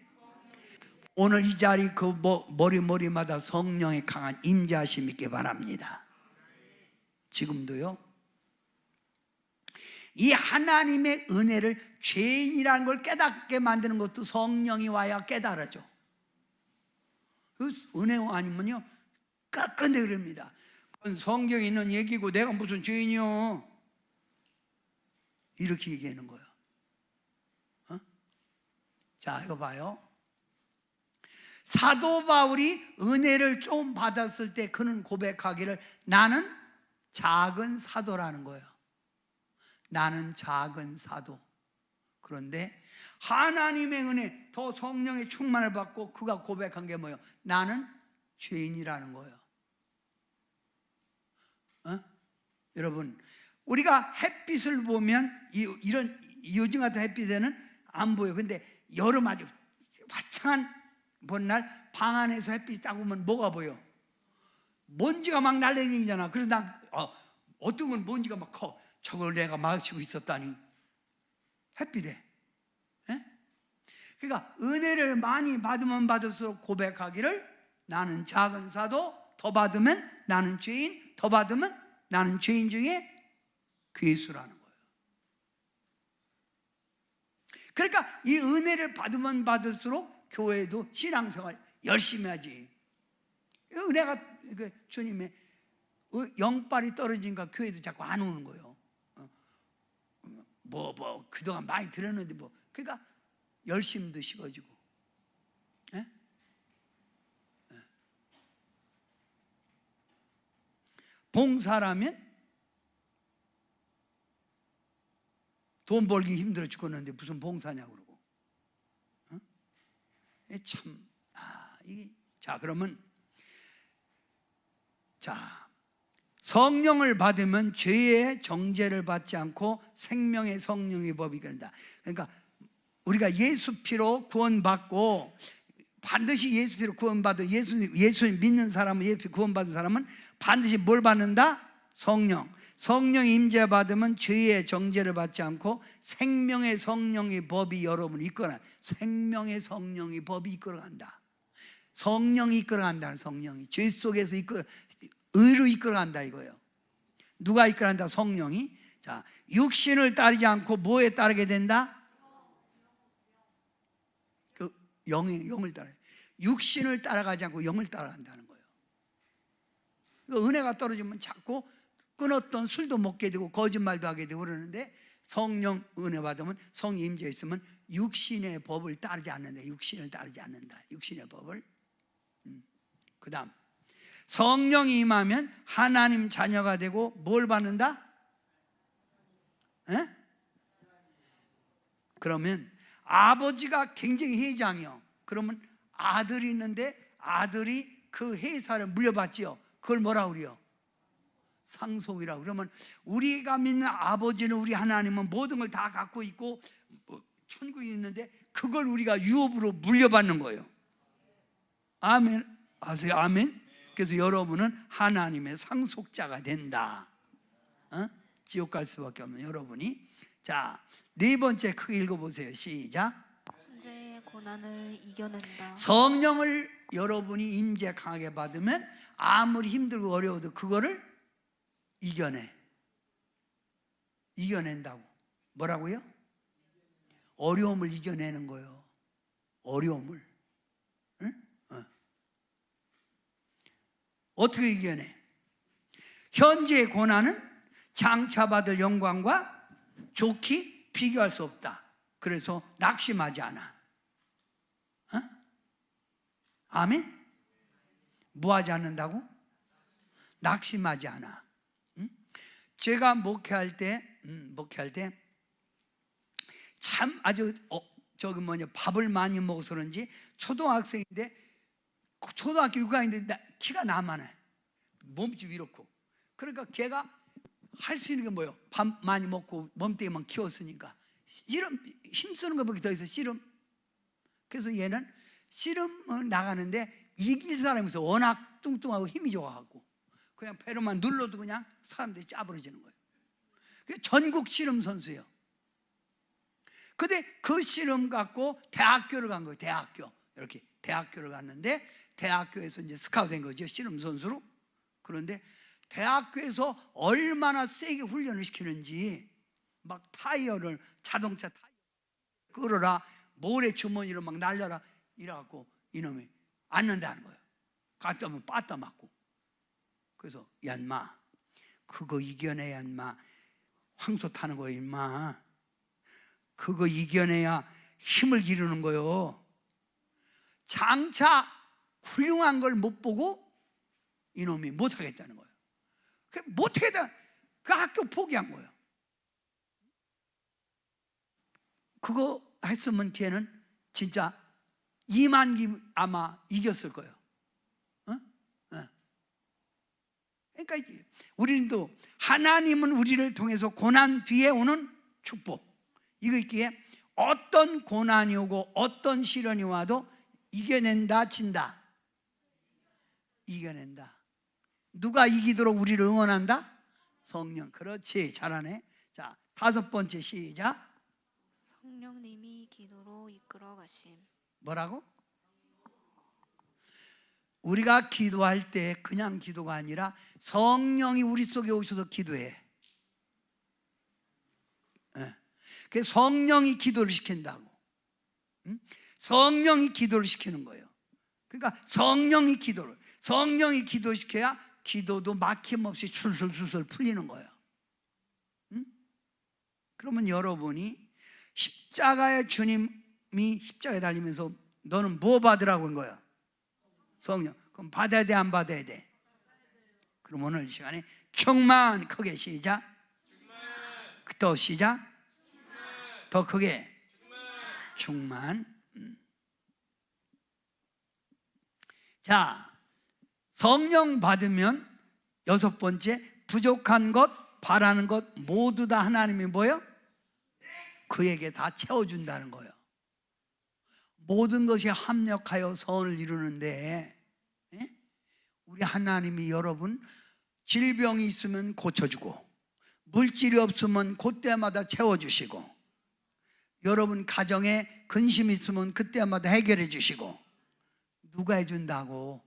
오늘 이 자리 그 머리마다 성령의 강한 임재하심 있게 바랍니다. 지금도요. 이 하나님의 은혜를 죄인이라는 걸 깨닫게 만드는 것도 성령이 와야 깨달아져. 은혜 아니면요 깎은데 그럽니다. 성경에 있는 얘기고 내가 무슨 죄인이요? 이렇게 얘기하는 거예요. 자, 이거 봐요. 사도 바울이 은혜를 좀 받았을 때 그는 고백하기를 나는 작은 사도라는 거예요. 나는 작은 사도. 그런데 하나님의 은혜, 더 성령의 충만을 받고 그가 고백한 게 뭐예요? 나는 죄인이라는 거예요. 여러분, 우리가 햇빛을 보면 이런 요즘 같은 햇빛에는 안 보여. 근데 여름 아주 화창한 봄날 방 안에서 햇빛 딱 보면 뭐가 보여? 먼지가 막 날려다니잖아. 그래서 난 어떤 건 먼지가 막 커. 저걸 내가 마시고 있었다니. 햇빛에. 그러니까 은혜를 많이 받으면 받을수록 고백하기를 나는 작은 사도, 더 받으면 나는 죄인, 더 받으면 나는 죄인 중에 괴수라는 거예요. 그러니까 이 은혜를 받으면 받을수록 교회도 신앙생활 열심히 하지. 은혜가 주님의 영빨이 떨어지니까 교회도 자꾸 안 오는 거예요. 그동안 많이 들었는데 그러니까 열심도 식어지고. 봉사라면 돈 벌기 힘들어 죽겠는데 무슨 봉사냐고 그러고. 참, 자, 그러면 성령을 받으면 죄의 정죄를 받지 않고 생명의 성령의 법이 된다. 그러니까 우리가 예수 피로 구원받고 반드시 예수 피로 구원받은 예수님 믿는 사람은 예수 피로 구원받은 사람은 반드시 뭘 받는다? 성령. 성령의 임재 받으면 죄의 정죄를 받지 않고 생명의 성령의 법이 여러분을 이끌어간다. 생명의 성령의 법이 이끌어간다. 성령이 이끌어간다는 성령이 죄 속에서 의로 이끌어간다 이거예요. 누가 이끌어간다? 성령이. 자, 육신을 따르지 않고 뭐에 따르게 된다? 그 영을 따라. 육신을 따라가지 않고 영을 따라간다는 거예요. 그러니까 은혜가 떨어지면 자꾸 끊었던 술도 먹게 되고 거짓말도 하게 되고 그러는데 성령 은혜 받으면 성령 임재 있으면 육신의 법을 따르지 않는다. 육신을 따르지 않는다. 육신의 법을. 그 다음 성령이 임하면 하나님 자녀가 되고 뭘 받는다? 그러면 아버지가 굉장히 회장이요. 그러면 아들이 있는데 아들이 그 회사를 물려받지요. 그걸 뭐라고 그래요? 상속이라고. 그러면 우리가 믿는 아버지는 우리 하나님은 모든 걸 다 갖고 있고 천국이 있는데 그걸 우리가 유업으로 물려받는 거예요. 아멘. 아세요? 아멘. 그래서 여러분은 하나님의 상속자가 된다. 지옥 갈 수밖에 없는 여러분이. 자, 네 번째 크게 읽어보세요. 시작. 현재의 고난을 이겨낸다. 성령을 여러분이 임재 강하게 받으면 아무리 힘들고 어려워도 그거를 이겨낸다고. 뭐라고요? 어려움을 이겨내는 거예요. 어려움을. 어떻게 이겨내? 현재의 고난은 장차받을 영광과 좋게 비교할 수 없다. 그래서 낙심하지 않아. 아멘? 뭐하지 않는다고? 낙심하지 않아. 제가 목회할 때 참 아주 밥을 많이 먹어서 그런지 초등학생인데 초등학교 6학년인데 키가 나만해. 몸집이 이렇고. 그러니까 걔가 할 수 있는 게 뭐예요? 밥 많이 먹고 몸뚱이만 키웠으니까 씨름 힘쓰는 것밖에 더 있어. 씨름. 그래서 얘는 씨름을 나가는데 이길 사람이 있어. 워낙 뚱뚱하고 힘이 좋아갖고 그냥 배로만 눌러도 그냥 사람들이 짜부러지는 거예요. 전국 씨름 선수예요. 근데 그 씨름 갖고 대학교를 간 거예요. 이렇게 대학교를 갔는데 대학교에서 이제 스카우트된 거죠. 씨름 선수로. 그런데 대학교에서 얼마나 세게 훈련을 시키는지 막 타이어를 자동차 타이어 끌어라 모래 주머니로 막 날려라 이래갖고 이놈이 앉는다는 거예요. 갔다 오면 빠따 맞고. 그래서 야 인마 그거 이겨내야 인마 황소 타는 거야 인마. 그거 이겨내야 힘을 기르는 거요. 장차 훌륭한 걸 못 보고 이놈이 못하겠다는 거예요. 못하겠다. 그 학교 포기한 거예요. 그거 했으면 걔는 진짜 2만기 아마 이겼을 거예요. 그러니까 우리는 또 하나님은 우리를 통해서 고난 뒤에 오는 축복, 이거 있기에 어떤 고난이 오고 어떤 시련이 와도 이겨낸다, 진다. 이겨낸다. 누가 이기도록 우리를 응원한다? 성령. 그렇지, 잘하네. 자, 5번째 시작. 성령님이 기도로 이끌어 가심. 뭐라고? 우리가 기도할 때 그냥 기도가 아니라 성령이 우리 속에 오셔서 기도해. 그 성령이 기도를 시킨다고. 성령이 기도를 시키는 거예요. 그러니까 성령이 기도시켜야 기도도 막힘없이 술술술술 풀리는 거예요. 그러면 여러분이 십자가의 주님이 십자가에 달리면서 너는 뭐 받으라고 한 거야? 성령. 그럼 받아야 돼, 안 받아야 돼? 그럼 오늘 이 시간에 충만. 크게 시작. 더 시작. 더 크게. 충만. 자, 성령 받으면 6번째, 부족한 것, 바라는 것 모두 다 하나님이 뭐예요? 그에게 다 채워준다는 거예요. 모든 것이 합력하여 선을 이루는데, 우리 하나님이 여러분 질병이 있으면 고쳐주고, 물질이 없으면 그때마다 채워주시고, 여러분 가정에 근심이 있으면 그때마다 해결해 주시고. 누가 해준다고?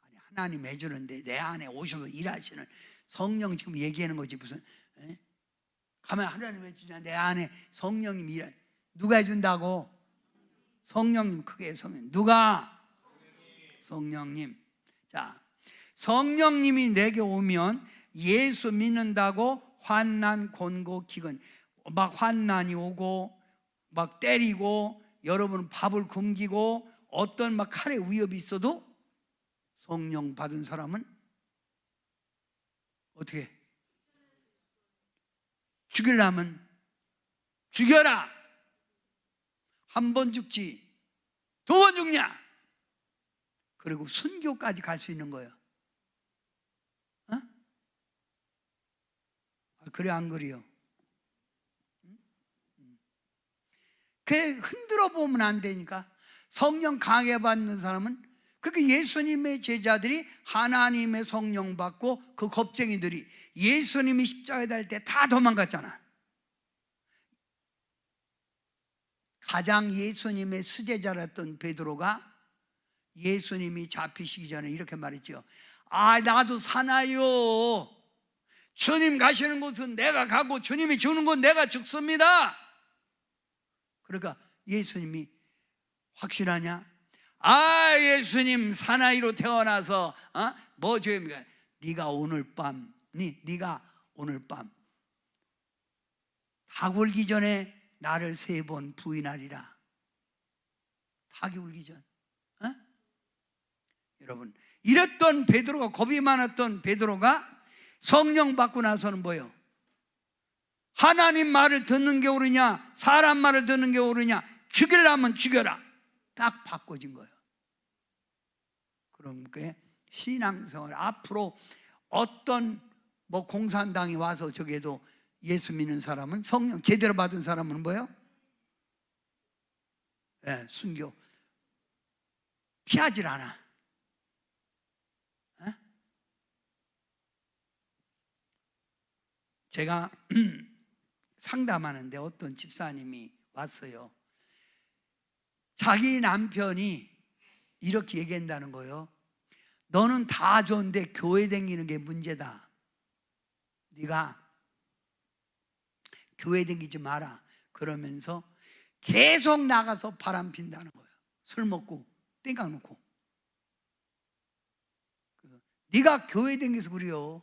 아니, 하나님 해주는데 내 안에 오셔서 일하시는 성령 지금 얘기하는 거지 무슨. 가만 하나님 해주냐? 내 안에 성령님이 일하. 누가 해준다고? 성령님. 크게 성령. 누가? 성령님. 자, 성령님이 내게 오면 예수 믿는다고 환난, 곤고, 기근, 막 환난이 오고 막 때리고 여러분 밥을 굶기고 어떤 막 칼의 위협이 있어도 성령 받은 사람은 어떻게? 죽이려면 죽여라. 한 번 죽지 2번 죽냐? 그리고 순교까지 갈 수 있는 거예요. 그래 안 그래요? 그 흔들어 보면 안 되니까. 성령 강해 받는 사람은, 그렇게 예수님의 제자들이 하나님의 성령 받고 그 겁쟁이들이 예수님이 십자가에 달릴 때 다 도망갔잖아. 가장 예수님의 수제자였던 베드로가 예수님이 잡히시기 전에 이렇게 말했죠. 아, 나도 사나요. 주님 가시는 곳은 내가 가고 주님이 주는 곳 내가 죽습니다. 그러니까 예수님이 확실하냐? 아, 예수님 사나이로 태어나서 뭐 죄입니까? 네가 오늘 밤 닭 울기 전에 나를 3번 부인하리라. 닭이 울기 전. 여러분, 이랬던 베드로가, 겁이 많았던 베드로가 성령 받고 나서는 뭐예요? 하나님 말을 듣는 게 옳으냐 사람 말을 듣는 게 옳으냐, 죽이려면 죽여라. 딱 바꿔진 거예요. 그러니까 신앙생활 앞으로 어떤 뭐 공산당이 와서 저기에도 예수 믿는 사람은, 성령 제대로 받은 사람은 뭐예요? 순교 피하질 않아. 제가 상담하는데 어떤 집사님이 왔어요. 자기 남편이 이렇게 얘기한다는 거예요. 너는 다 좋은데 교회 다니는 게 문제다. 네가 교회 다니지 마라. 그러면서 계속 나가서 바람 핀다는 거예요. 술 먹고 땡깡 놓고. 네가 교회 다녀서 그래요.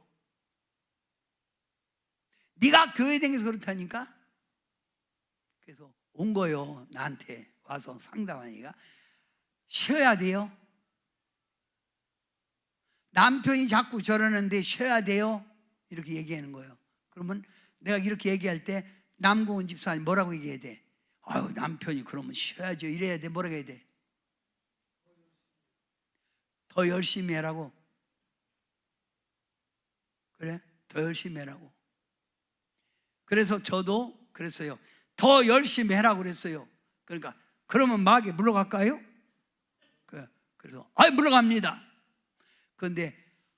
네가 교회 다녀서 그렇다니까. 그래서 온 거요. 나한테 와서 상담하니까 쉬어야 돼요. 남편이 자꾸 저러는데 쉬어야 돼요. 이렇게 얘기하는 거예요. 그러면 내가 이렇게 얘기할 때 남궁은 집사님 뭐라고 얘기해야 돼? 아유, 남편이 그러면 쉬어야죠. 이래야 돼. 뭐라고 해야 돼? 더 열심히 해라고. 그래? 더 열심히 해라고. 그래서 저도 그랬어요. 더 열심히 해라고 그랬어요. 그러니까 그러면 마귀 물러갈까요? 그래서 물러갑니다. 그런데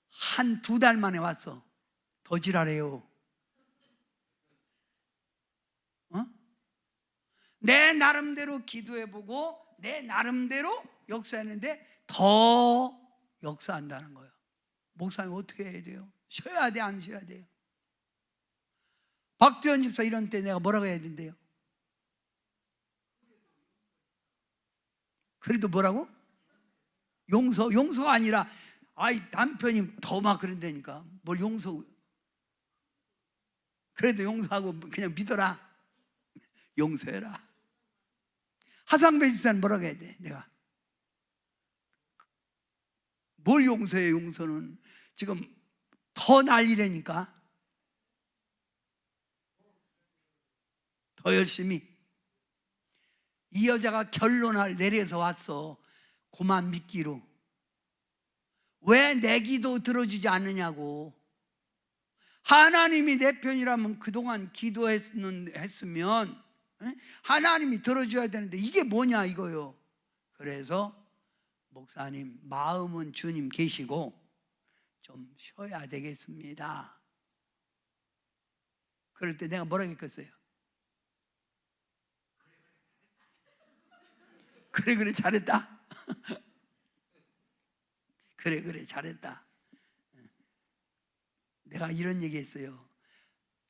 한 2달 만에 왔어. 더 지랄해요. 내 나름대로 기도해보고 내 나름대로 역사했는데 더 역사한다는 거예요. 목사님 어떻게 해야 돼요? 쉬어야 돼, 안 쉬어야 돼요? 박두현 집사 이런 때 내가 뭐라고 해야 된대요? 그래도 뭐라고? 용서가 아니라 남편이 더 막 그런다니까. 뭘 용서. 그래도 용서하고 그냥 믿어라. 용서해라. 하상배 집사는 뭐라고 해야 돼? 내가 뭘 용서해? 용서는 지금 더 난리라니까. 더 열심히. 이 여자가 결론을 내려서 왔어. 그만 믿기로. 왜 내 기도 들어주지 않느냐고. 하나님이 내 편이라면 그동안 기도했으면 하나님이 들어줘야 되는데 이게 뭐냐 이거요. 그래서 목사님 마음은 주님 계시고 좀 쉬어야 되겠습니다. 그럴 때 내가 뭐라고 했겠어요? 그래 잘했다. 그래 잘했다. 내가 이런 얘기 했어요.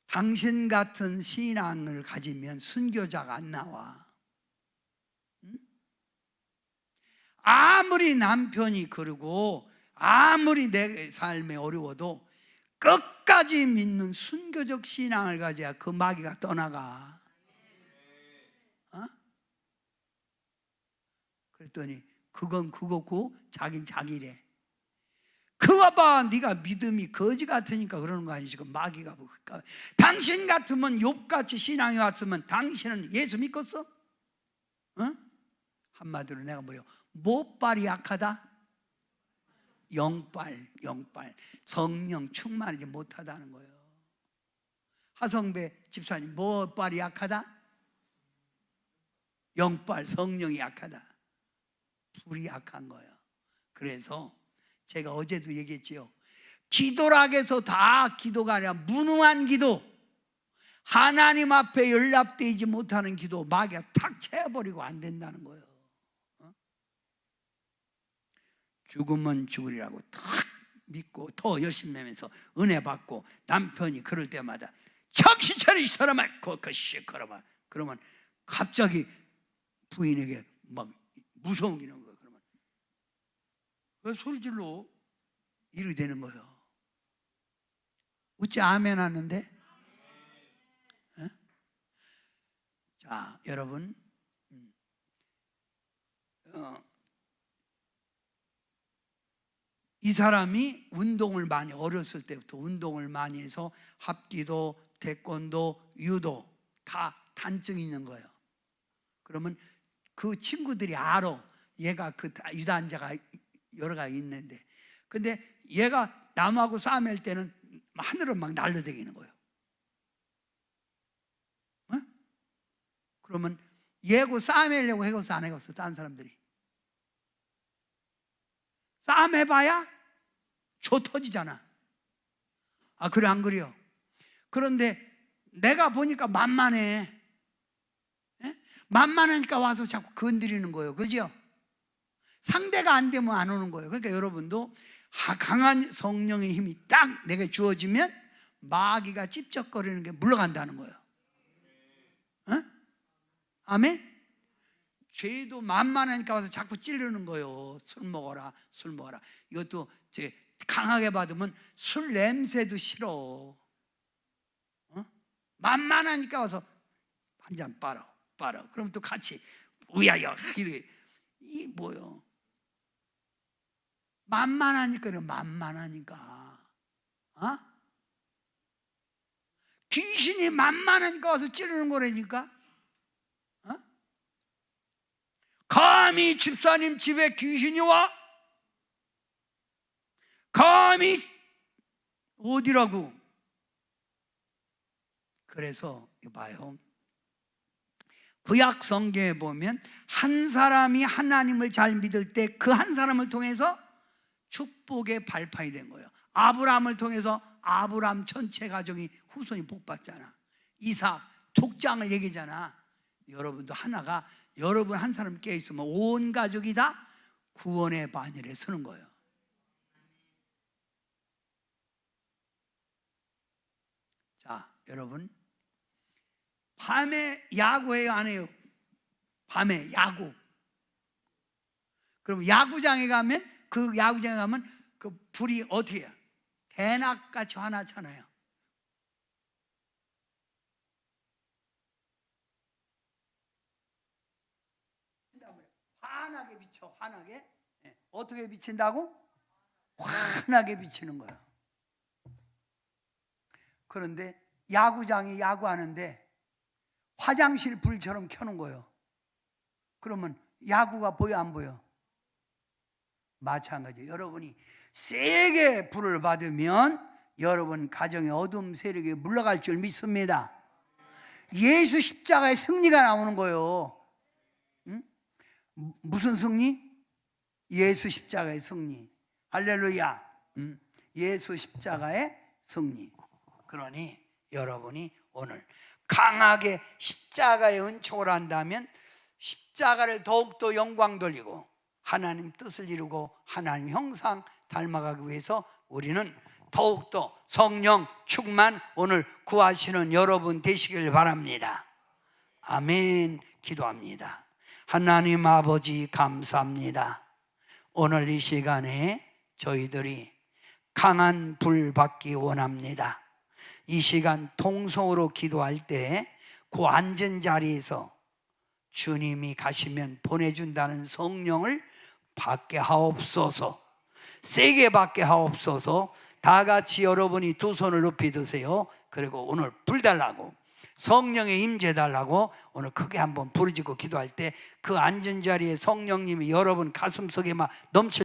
당신 같은 신앙을 가지면 순교자가 안 나와. 아무리 남편이 그러고 아무리 내 삶에 어려워도 끝까지 믿는 순교적 신앙을 가져야 그 마귀가 떠나가. 그랬더니 그건 그거고 자긴 자기래. 그거 봐, 네가 믿음이 거지 같으니까 그러는 거 아니지. 지금 마귀가 볼까? 당신 같으면 욥같이 신앙이 왔으면 당신은 예수 믿겠어? 한마디로 내가 뭐요? 못발이 약하다? 영발 성령 충만하지 못하다는 거예요. 하성배 집사님 못발이 약하다? 영발 성령이 약하다. 불이 약한 거예요. 그래서 제가 어제도 얘기했지요. 기도락에서 다 기도가 아니라 무능한 기도, 하나님 앞에 연락되지 못하는 기도 마귀가 탁 채워버리고 안 된다는 거예요. 죽으면 죽으리라고 탁 믿고 더 열심히 하면서 은혜 받고 남편이 그럴 때마다 정신 차려 이 사람아 시끄러워. 그러면 갑자기 부인에게 막 무서운 게 나는 거예요. 그러면 왜 소리 질러? 이렇게 되는 거예요. 어찌 아멘 하는데? 자, 여러분, 이 사람이 운동을 많이 어렸을 때부터 운동을 많이 해서 합기도, 태권도, 유도 다 단증이 있는 거예요. 그러면 그 친구들이 알아. 얘가 그 유단자가 여러 가지 있는데, 근데 얘가 남하고 싸움할 때는 하늘을 막 날려다니는 거예요. 그러면 얘하고 싸움하려고 해봤어, 안 해봤어? 다른 사람들이 싸움해봐야 조 터지잖아. 그래 안 그래요? 그런데 내가 보니까 만만해. 만만하니까 와서 자꾸 건드리는 거예요. 그죠? 상대가 안 되면 안 오는 거예요. 그러니까 여러분도 강한 성령의 힘이 딱 내게 주어지면 마귀가 찝쩍거리는 게 물러간다는 거예요. 아멘? 죄도 만만하니까 와서 자꾸 찌르는 거예요. 술 먹어라. 이것도 제 강하게 받으면 술 냄새도 싫어. 만만하니까 와서 한 잔 빨아. 그럼 또 같이 우야야 이래. 이 뭐요? 만만하니까. 귀신이 만만하니까 와서 찌르는 거라니까. 감히 집사님 집에 귀신이 와? 감히 어디라고? 그래서 봐요. 구약 성경에 보면 한 사람이 하나님을 잘 믿을 때 그 한 사람을 통해서 축복의 발판이 된 거예요. 아브라함을 통해서 아브라함 전체 가정이 후손이 복받잖아. 이삭 족장을 얘기잖아. 여러분도 하나가 여러분 한 사람 깨어 있으면 온 가족이 다 구원의 반열에 서는 거예요. 자, 여러분 밤에 야구해요, 안 해요? 밤에 야구. 그럼 야구장에 가면 그 불이 어떻게 해요? 대낮같이 화나잖아요. 환하게 비쳐. 환하게. 어떻게 비친다고? 환하게 비치는 거예요. 그런데 야구장이 야구하는데 화장실 불처럼 켜는 거예요. 그러면 야구가 보여, 안 보여? 마찬가지예요. 여러분이 세게 불을 받으면 여러분 가정의 어둠 세력에 물러갈 줄 믿습니다. 예수 십자가의 승리가 나오는 거예요. 무슨 승리? 예수 십자가의 승리. 할렐루야. 예수 십자가의 승리. 그러니 여러분이 오늘 강하게 십자가의 은총을 한다면 십자가를 더욱더 영광 돌리고 하나님 뜻을 이루고 하나님 형상 닮아가기 위해서 우리는 더욱더 성령 충만 오늘 구하시는 여러분 되시길 바랍니다. 아멘. 기도합니다. 하나님 아버지 감사합니다. 오늘 이 시간에 저희들이 강한 불 받기 원합니다. 이 시간 통성으로 기도할 때 그 앉은 자리에서 주님이 가시면 보내준다는 성령을 받게 하옵소서. 세게 받게 하옵소서. 다 같이 여러분이 두 손을 높이 드세요. 그리고 오늘 불 달라고, 성령의 임재 달라고 오늘 크게 한번 부르짖고 기도할 때 그 앉은 자리에 성령님이 여러분 가슴속에 막 넘쳐